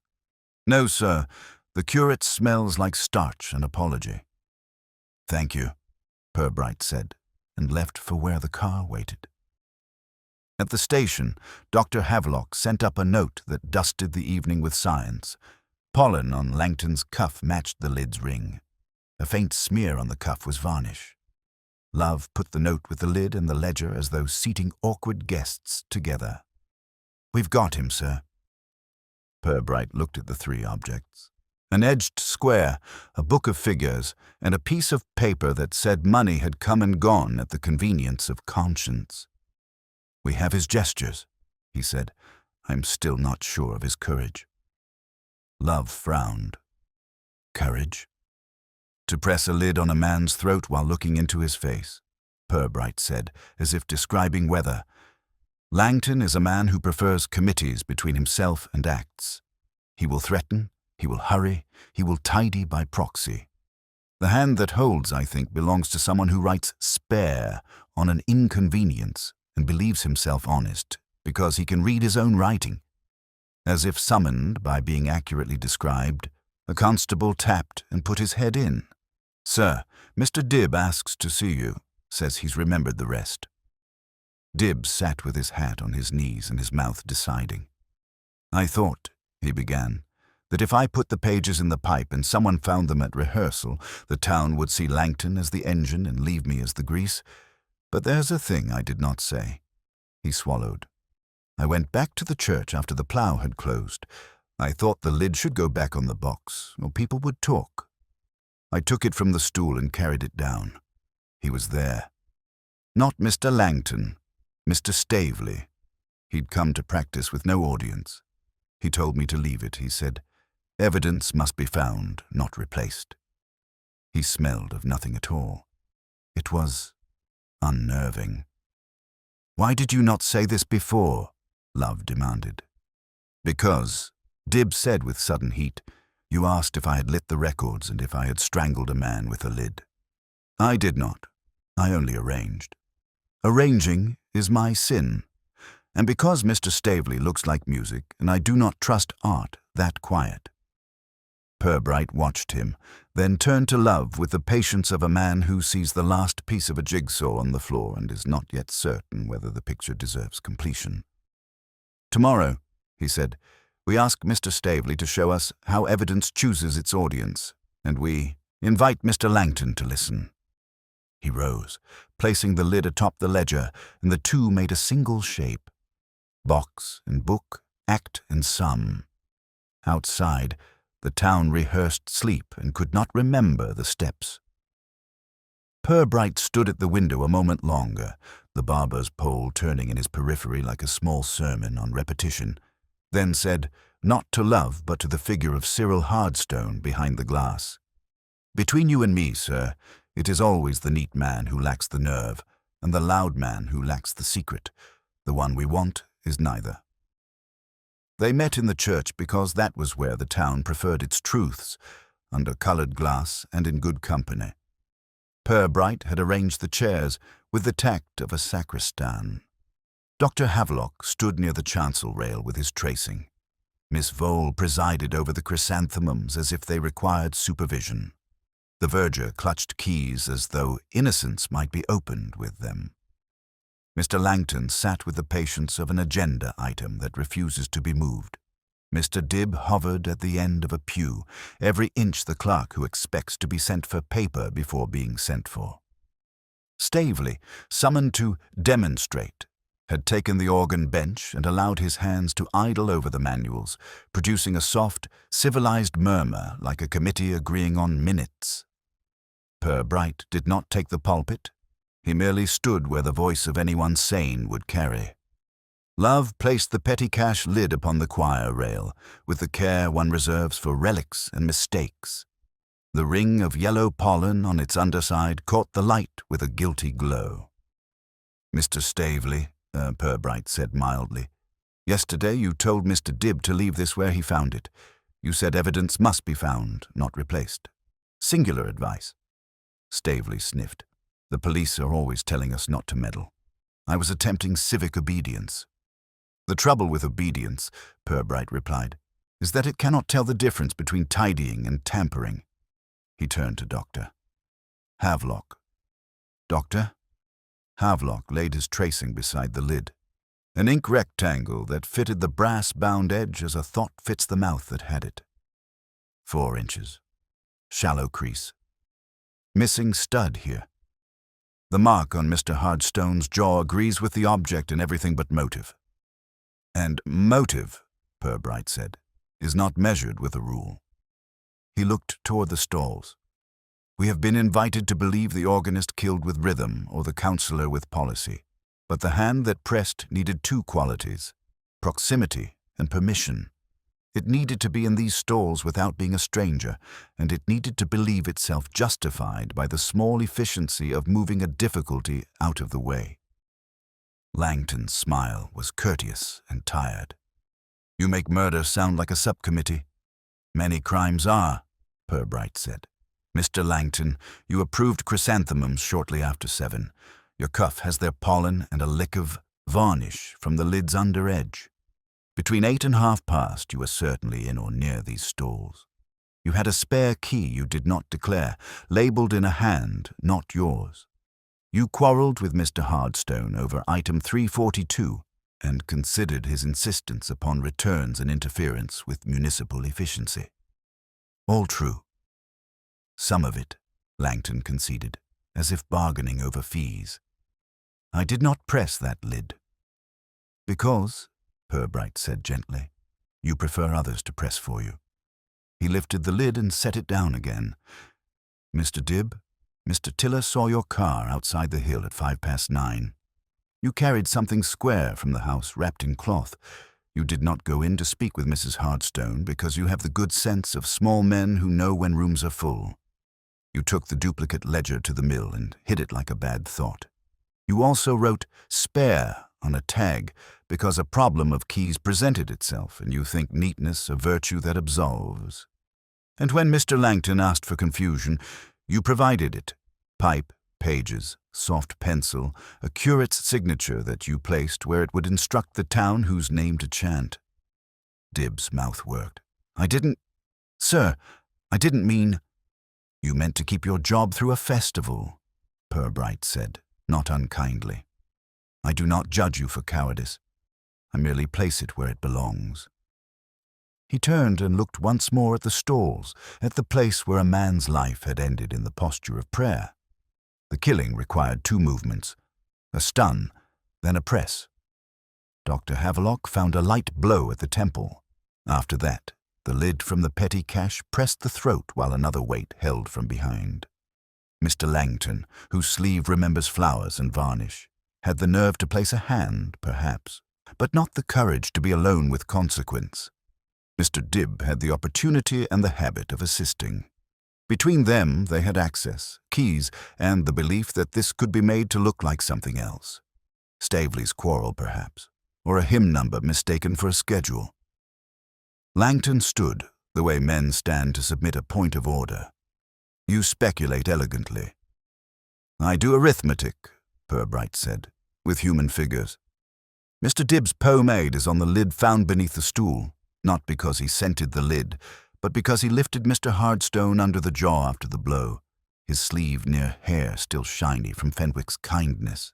"No, sir. The curate smells like starch and apology." "Thank you," Purbright said, and left for where the car waited. At the station, Dr. Havelock sent up a note that dusted the evening with science. Pollen on Langton's cuff matched the lid's ring. A faint smear on the cuff was varnish. Love put the note with the lid and the ledger as though seating awkward guests together. "We've got him, sir." Purbright looked at the 3 objects. An edged square, a book of figures, and a piece of paper that said money had come and gone at the convenience of conscience. "We have his gestures," he said. "I'm still not sure of his courage." Love frowned. "Courage?" "To press a lid on a man's throat while looking into his face," Purbright said, as if describing weather. "Langton is a man who prefers committees between himself and acts. He will threaten, he will hurry, he will tidy by proxy. The hand that holds, I think, belongs to someone who writes spare on an inconvenience and believes himself honest because he can read his own writing. As if summoned by being accurately described, a constable tapped and put his head in. "Sir, Mr. Dibb asks to see you, says he's remembered the rest." Dibb sat with his hat on his knees and his mouth deciding. "I thought," he began, "that if I put the pages in the pipe and someone found them at rehearsal, the town would see Langton as the engine and leave me as the grease. But there's a thing I did not say." He swallowed. "I went back to the church after the plough had closed. I thought the lid should go back on the box, or people would talk. I took it from the stool and carried it down. He was there. Not Mr. Langton, Mr. Staveley. He'd come to practice with no audience. He told me to leave it, he said. Evidence must be found, not replaced. He smelled of nothing at all. It was unnerving. "Why did you not say this before?" Love demanded. "Because," Dibb said with sudden heat, "you asked if I had lit the records and if I had strangled a man with a lid. I did not. I only arranged. Arranging is my sin. And because Mr. Staveley looks like music, and I do not trust art that quiet." Purbright watched him, then turned to Love with the patience of a man who sees the last piece of a jigsaw on the floor and is not yet certain whether the picture deserves completion. "Tomorrow," he said, "we ask Mr. Staveley to show us how evidence chooses its audience, and we invite Mr. Langton to listen." He rose, placing the lid atop the ledger, and the two made a single shape. Box and book, act and sum. Outside, the town rehearsed sleep and could not remember the steps. Purbright stood at the window a moment longer, the barber's pole turning in his periphery like a small sermon on repetition, then said, not to Love but to the figure of Cyril Hardstone behind the glass, "Between you and me, sir, it is always the neat man who lacks the nerve, and the loud man who lacks the secret. The one we want is neither." They met in the church because that was where the town preferred its truths, under coloured glass and in good company. Purbright had arranged the chairs with the tact of a sacristan. Dr. Havelock stood near the chancel rail with his tracing. Miss Vole presided over the chrysanthemums as if they required supervision. The verger clutched keys as though innocence might be opened with them. Mr. Langton sat with the patience of an agenda item that refuses to be moved. Mr. Dibb hovered at the end of a pew, every inch the clerk who expects to be sent for paper before being sent for. Staveley, summoned to demonstrate, had taken the organ bench and allowed his hands to idle over the manuals, producing a soft, civilized murmur like a committee agreeing on minutes. Purbright did not take the pulpit. He merely stood where the voice of anyone sane would carry. Love placed the petty cash lid upon the choir rail, with the care one reserves for relics and mistakes. The ring of yellow pollen on its underside caught the light with a guilty glow. "Mr. Staveley," Purbright said mildly, "yesterday you told Mr. Dibb to leave this where he found it. You said evidence must be found, not replaced. Singular advice." Staveley sniffed. "The police are always telling us not to meddle. I was attempting civic obedience." "The trouble with obedience," Purbright replied, "is that it cannot tell the difference between tidying and tampering." He turned to Dr. Havelock. "Doctor?" Havelock laid his tracing beside the lid. An ink rectangle that fitted the brass-bound edge as a thought fits the mouth that had it. 4 inches. Shallow crease. Missing stud here. The mark on Mr. Hardstone's jaw agrees with the object in everything but motive. And motive, Purbright said, is not measured with a rule. He looked toward the stalls. "We have been invited to believe the organist killed with rhythm or the counsellor with policy. But the hand that pressed needed 2 qualities, proximity and permission. It needed to be in these stalls without being a stranger, and it needed to believe itself justified by the small efficiency of moving a difficulty out of the way." Langton's smile was courteous and tired. "You make murder sound like a subcommittee." "Many crimes are," Purbright said. "Mr. Langton, you approved chrysanthemums shortly after 7. Your cuff has their pollen and a lick of varnish from the lid's under edge. Between 8 and half past, you were certainly in or near these stalls. You had a spare key you did not declare, labelled in a hand not yours. You quarrelled with Mr. Hardstone over item 342 and considered his insistence upon returns an interference with municipal efficiency. All true. Some of it, Langton conceded, as if bargaining over fees. I did not press that lid. Because, Purbright said gently, you prefer others to press for you. He lifted the lid and set it down again. Mr. Dibb, Mr. Tiller saw your car outside the hill at 9:05. You carried something square from the house wrapped in cloth. You did not go in to speak with Mrs. Hardstone because you have the good sense of small men who know when rooms are full. You took the duplicate ledger to the mill and hid it like a bad thought. You also wrote spare on a tag because a problem of keys presented itself and you think neatness a virtue that absolves. And when Mr. Langton asked for confusion, you provided it. Pipe, pages, soft pencil, a curate's signature that you placed where it would instruct the town whose name to chant. Dibb's mouth worked. Sir, I didn't mean... You meant to keep your job through a festival, Purbright said, not unkindly. I do not judge you for cowardice. I merely place it where it belongs. He turned and looked once more at the stalls, at the place where a man's life had ended in the posture of prayer. The killing required 2 movements, a stun, then a press. Dr. Havelock found a light blow at the temple. After that, the lid from the petty cash pressed the throat while another weight held from behind. Mr. Langton, whose sleeve remembers flowers and varnish, had the nerve to place a hand, perhaps, but not the courage to be alone with consequence. Mr. Dibb had the opportunity and the habit of assisting. Between them they had access, keys, and the belief that this could be made to look like something else. Staveley's quarrel, perhaps, or a hymn number mistaken for a schedule. Langton stood, the way men stand to submit a point of order. You speculate elegantly. I do arithmetic, Purbright said, with human figures. Mr. Dibb's pomade is on the lid found beneath the stool, not because he scented the lid, but because he lifted Mr. Hardstone under the jaw after the blow, his sleeve near hair still shiny from Fenwick's kindness.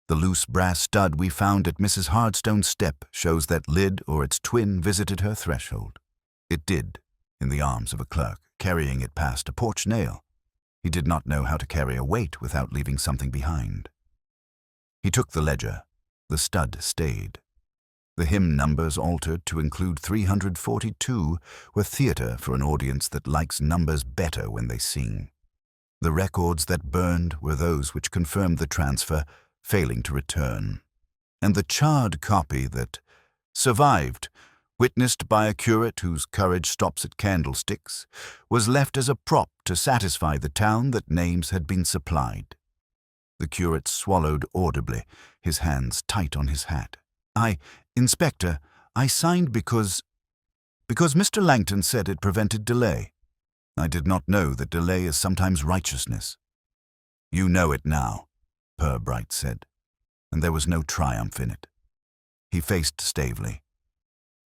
The loose brass stud we found at Mrs. Hardstone's step shows that lid or its twin visited her threshold. It did, in the arms of a clerk, carrying it past a porch nail. He did not know how to carry a weight without leaving something behind. He took the ledger. The stud stayed. The hymn numbers altered to include 342 were theatre for an audience that likes numbers better when they sing. The records that burned were those which confirmed the transfer, failing to return. And the charred copy that survived, witnessed by a curate whose courage stops at candlesticks, was left as a prop to satisfy the town that names had been supplied. The curate swallowed audibly, his hands tight on his hat. Inspector, I signed because Mr. Langton said it prevented delay. I did not know that delay is sometimes righteousness. You know it now, Purbright said, and there was no triumph in it. He faced Staveley.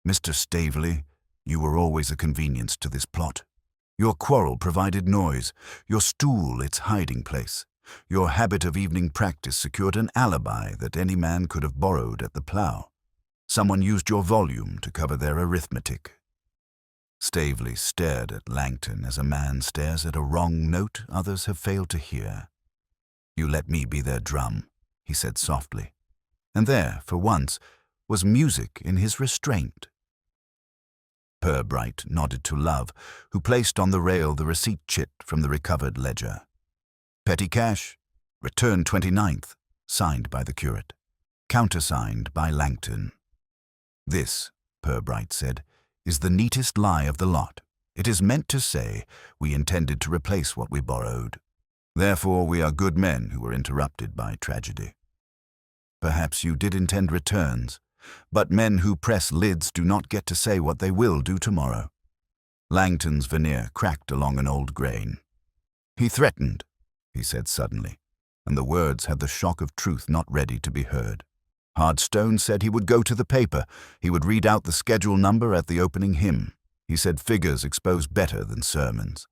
Mr. Staveley, you were always a convenience to this plot. Your quarrel provided noise, your stool its hiding place. Your habit of evening practice secured an alibi that any man could have borrowed at the plough. Someone used your volume to cover their arithmetic. Staveley stared at Langton as a man stares at a wrong note others have failed to hear. You let me be their drum, he said softly, and there, for once, was music in his restraint. Purbright nodded to Love, who placed on the rail the receipt chit from the recovered ledger. Petty cash, return 29th, signed by the curate, countersigned by Langton. This, Purbright said, is the neatest lie of the lot. It is meant to say we intended to replace what we borrowed. Therefore we are good men who were interrupted by tragedy. Perhaps you did intend returns, but men who press lids do not get to say what they will do tomorrow. Langton's veneer cracked along an old grain. He threatened, he said suddenly, and the words had the shock of truth not ready to be heard. Hardstone said he would go to the paper. He would read out the schedule number at the opening hymn. He said figures expose better than sermons.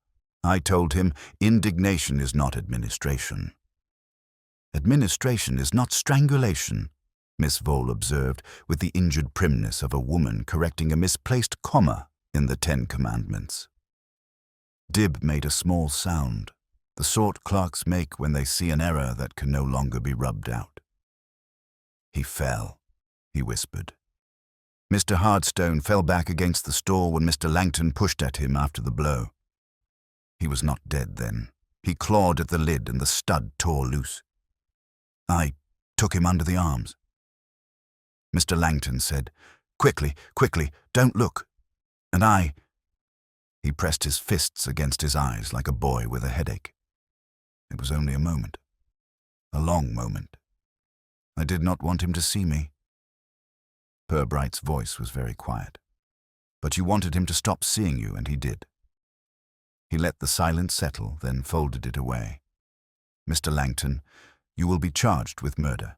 I told him indignation is not administration. Administration is not strangulation, Miss Vole observed with the injured primness of a woman correcting a misplaced comma in the 10 Commandments. Dib made a small sound, the sort clerks make when they see an error that can no longer be rubbed out. He fell, he whispered. Mr. Hardstone fell back against the stall when Mr. Langton pushed at him after the blow. He was not dead then. He clawed at the lid and the stud tore loose. I took him under the arms. Mr. Langton said, "Quickly, quickly, don't look." And He pressed his fists against his eyes like a boy with a headache. It was only a moment. A long moment. I did not want him to see me. Purbright's voice was very quiet. But you wanted him to stop seeing you, and he did. He let the silence settle, then folded it away. Mr. Langton, you will be charged with murder.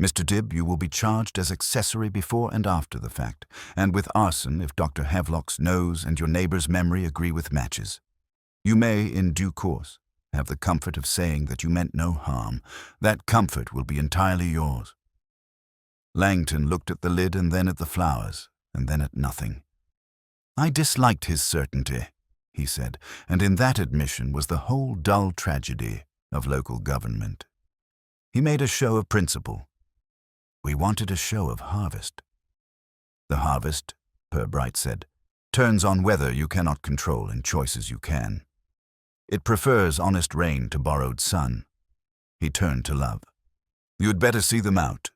Mr. Dib, you will be charged as accessory before and after the fact, and with arson if Dr. Havelock's nose and your neighbor's memory agree with matches. You may, in due course, have the comfort of saying that you meant no harm. That comfort will be entirely yours. Langton looked at the lid and then at the flowers, and then at nothing. I disliked his certainty, he said, and in that admission was the whole dull tragedy of local government. He made a show of principle. We wanted a show of harvest. The harvest, Purbright said, turns on weather you cannot control and choices you can. It prefers honest rain to borrowed sun. He turned to Love. You had better see them out.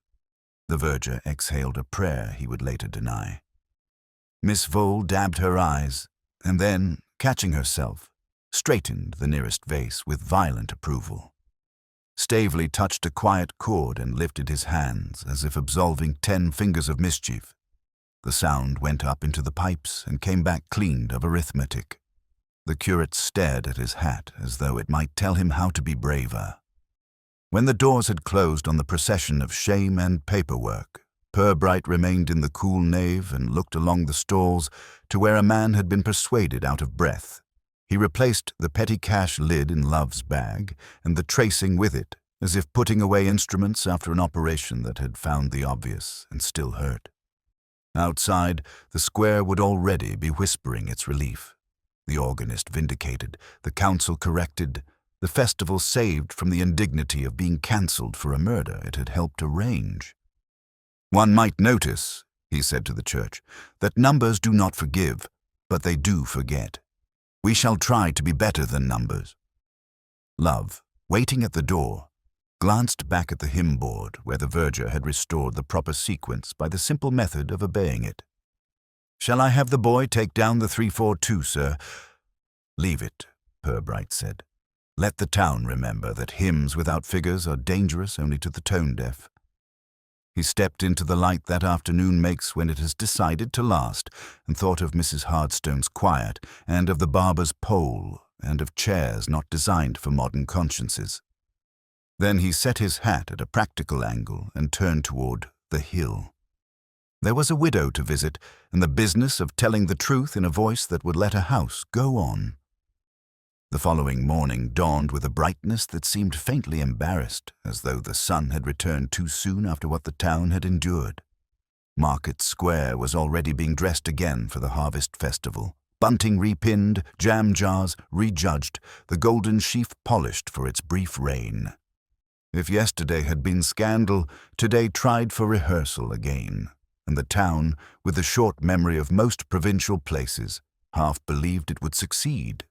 The verger exhaled a prayer he would later deny. Miss Vole dabbed her eyes, and then, catching herself, straightened the nearest vase with violent approval. Stavely touched a quiet chord and lifted his hands as if absolving 10 fingers of mischief. The sound went up into the pipes and came back cleaned of arithmetic. The curate stared at his hat as though it might tell him how to be braver. When the doors had closed on the procession of shame and paperwork, Purbright remained in the cool nave and looked along the stalls to where a man had been persuaded out of breath. He replaced the petty cash lid in Love's bag and the tracing with it, as if putting away instruments after an operation that had found the obvious and still hurt. Outside, the square would already be whispering its relief. The organist vindicated, the council corrected, the festival saved from the indignity of being cancelled for a murder it had helped arrange. One might notice, he said to the church, that numbers do not forgive, but they do forget. We shall try to be better than numbers. Love, waiting at the door, glanced back at the hymn board where the verger had restored the proper sequence by the simple method of obeying it. Shall I have the boy take down the 3-4-2, sir? Leave it, Purbright said. Let the town remember that hymns without figures are dangerous only to the tone-deaf. He stepped into the light that afternoon makes when it has decided to last, and thought of Mrs. Hardstone's quiet, and of the barber's pole, and of chairs not designed for modern consciences. Then he set his hat at a practical angle and turned toward the hill. There was a widow to visit, and the business of telling the truth in a voice that would let a house go on. The following morning dawned with a brightness that seemed faintly embarrassed, as though the sun had returned too soon after what the town had endured. Market Square was already being dressed again for the harvest festival. Bunting repinned, jam jars rejudged, the golden sheaf polished for its brief reign. If yesterday had been scandal, today tried for rehearsal again, and the town, with the short memory of most provincial places, half believed it would succeed.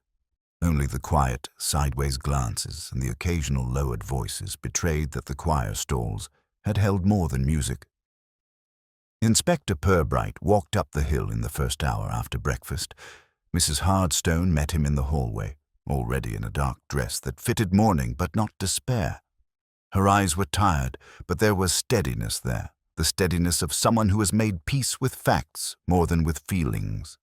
Only the quiet, sideways glances and the occasional lowered voices betrayed that the choir stalls had held more than music. Inspector Purbright walked up the hill in the first hour after breakfast. Mrs. Hardstone met him in the hallway, already in a dark dress that fitted mourning but not despair. Her eyes were tired, but there was steadiness there, the steadiness of someone who has made peace with facts more than with feelings.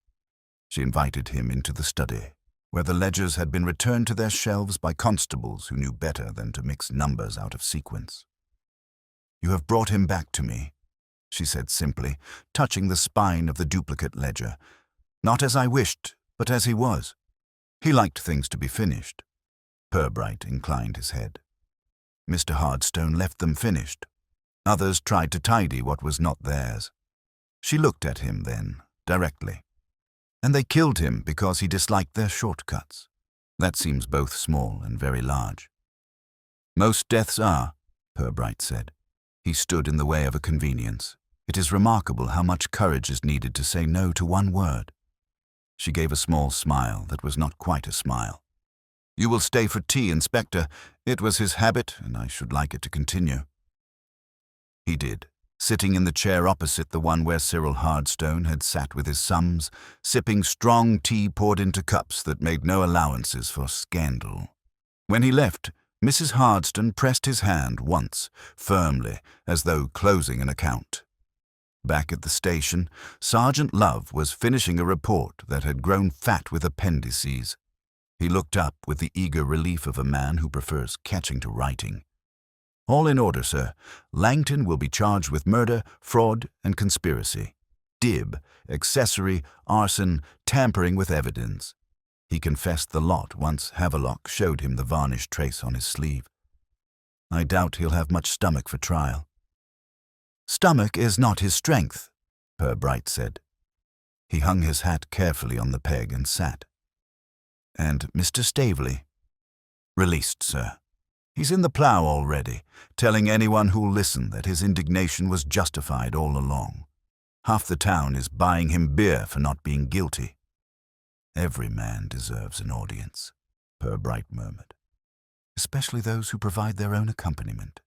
She invited him into the study, where the ledgers had been returned to their shelves by constables who knew better than to mix numbers out of sequence. "You have brought him back to me," she said simply, touching the spine of the duplicate ledger. "Not as I wished, but as he was. He liked things to be finished." Purbright inclined his head. "Mr. Hardstone left them finished. Others tried to tidy what was not theirs." She looked at him then, directly. "And they killed him because he disliked their shortcuts. That seems both small and very large." "Most deaths are," Purbright said. He stood in the way of a convenience. "It is remarkable how much courage is needed to say no to one word." She gave a small smile that was not quite a smile. "You will stay for tea, Inspector. It was his habit, and I should like it to continue." He did, sitting in the chair opposite the one where Cyril Hardstone had sat with his sums, sipping strong tea poured into cups that made no allowances for scandal. When he left, Mrs. Hardstone pressed his hand once, firmly, as though closing an account. Back at the station, Sergeant Love was finishing a report that had grown fat with appendices. He looked up with the eager relief of a man who prefers catching to writing. "All in order, sir. Langton will be charged with murder, fraud, and conspiracy. Dibb, accessory, arson, tampering with evidence. He confessed the lot once Havelock showed him the varnish trace on his sleeve. I doubt he'll have much stomach for trial." "Stomach is not his strength," Purbright said. He hung his hat carefully on the peg and sat. "And Mr. Staveley?" "Released, sir. He's in the plough already, telling anyone who'll listen that his indignation was justified all along. Half the town is buying him beer for not being guilty." "Every man deserves an audience," Purbright murmured. "Especially those who provide their own accompaniment."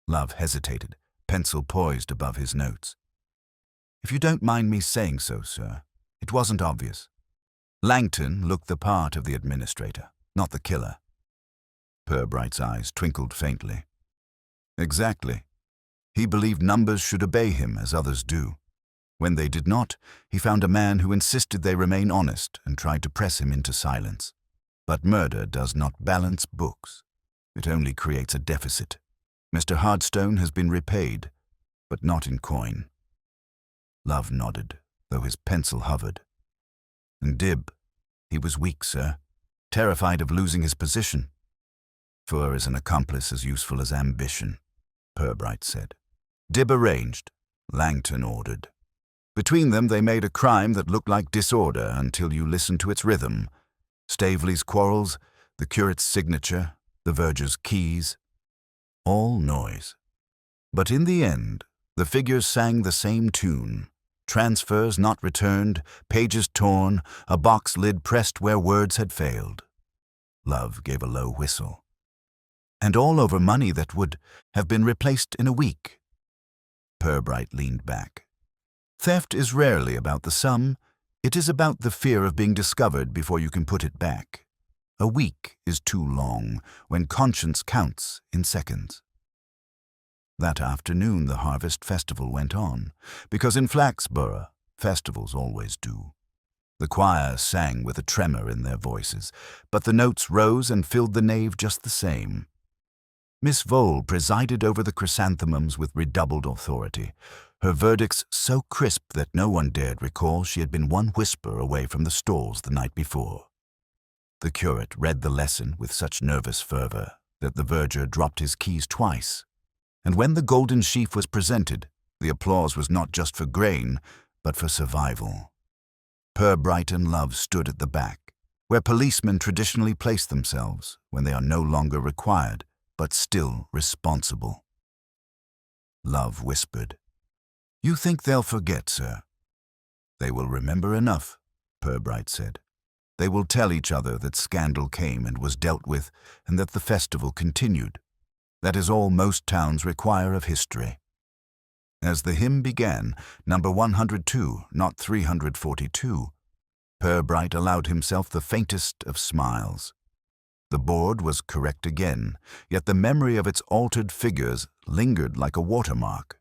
Love hesitated, pencil poised above his notes. "If you don't mind me saying so, sir, it wasn't obvious. Langton looked the part of the administrator, not the killer." Purbright's eyes twinkled faintly. "Exactly. He believed numbers should obey him as others do. When they did not, he found a man who insisted they remain honest and tried to press him into silence. But murder does not balance books. It only creates a deficit. Mr. Hardstone has been repaid, but not in coin." Love nodded, though his pencil hovered. "And Dibb, he was weak, sir, terrified of losing his position." "For is an accomplice as useful as ambition," Purbright said. "Dibb arranged, Langton ordered. Between them they made a crime that looked like disorder until you listened to its rhythm. Staveley's quarrels, the curate's signature, the verger's keys. All noise. But in the end, the figures sang the same tune. Transfers not returned, pages torn, a box lid pressed where words had failed." Love gave a low whistle. "And all over money that would have been replaced in a week." Purbright leaned back. "Theft is rarely about the sum. It is about the fear of being discovered before you can put it back. A week is too long when conscience counts in seconds." That afternoon the Harvest Festival went on, because in Flaxborough, festivals always do. The choir sang with a tremor in their voices, but the notes rose and filled the nave just the same. Miss Vole presided over the chrysanthemums with redoubled authority, her verdicts so crisp that no one dared recall she had been one whisper away from the stalls the night before. The curate read the lesson with such nervous fervor that the verger dropped his keys twice, and when the golden sheaf was presented, the applause was not just for grain, but for survival. Purbright and Love stood at the back, where policemen traditionally place themselves when they are no longer required, but still responsible. Love whispered, "You think they'll forget, sir?" "They will remember enough," Purbright said. "They will tell each other that scandal came and was dealt with, and that the festival continued. That is all most towns require of history." As the hymn began, number 102, not 342, Purbright allowed himself the faintest of smiles. The board was correct again, yet the memory of its altered figures lingered like a watermark.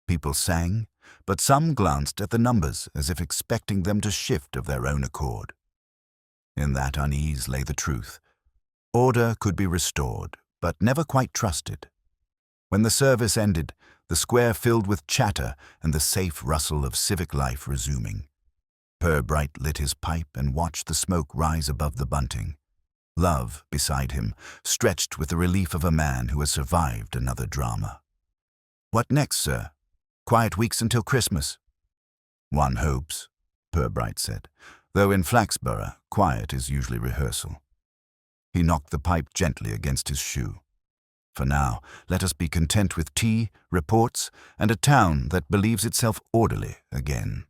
People sang, but some glanced at the numbers as if expecting them to shift of their own accord. In that unease lay the truth. Order could be restored, but never quite trusted. When the service ended, the square filled with chatter and the safe rustle of civic life resuming. Purbright lit his pipe and watched the smoke rise above the bunting. Love, beside him, stretched with the relief of a man who has survived another drama. "What next, sir? Quiet weeks until Christmas." "One hopes," Purbright said, though in Flaxborough, quiet is usually rehearsal. He knocked the pipe gently against his shoe. "For now, let us be content with tea, reports, and a town that believes itself orderly again."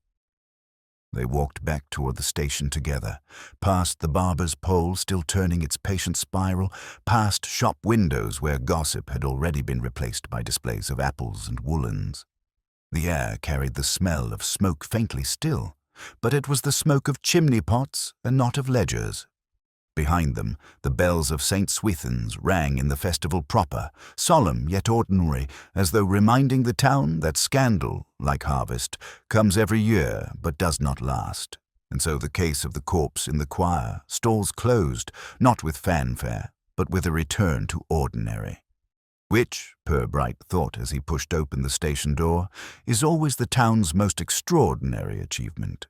They walked back toward the station together, past the barber's pole still turning its patient spiral, past shop windows where gossip had already been replaced by displays of apples and woolens. The air carried the smell of smoke faintly still, but it was the smoke of chimney pots and not of ledgers. Behind them, the bells of St. Swithin's rang in the festival proper, solemn yet ordinary, as though reminding the town that scandal, like harvest, comes every year but does not last. And so the case of the corpse in the choir, stalls closed, not with fanfare, but with a return to ordinary. Which, Purbright thought as he pushed open the station door, is always the town's most extraordinary achievement.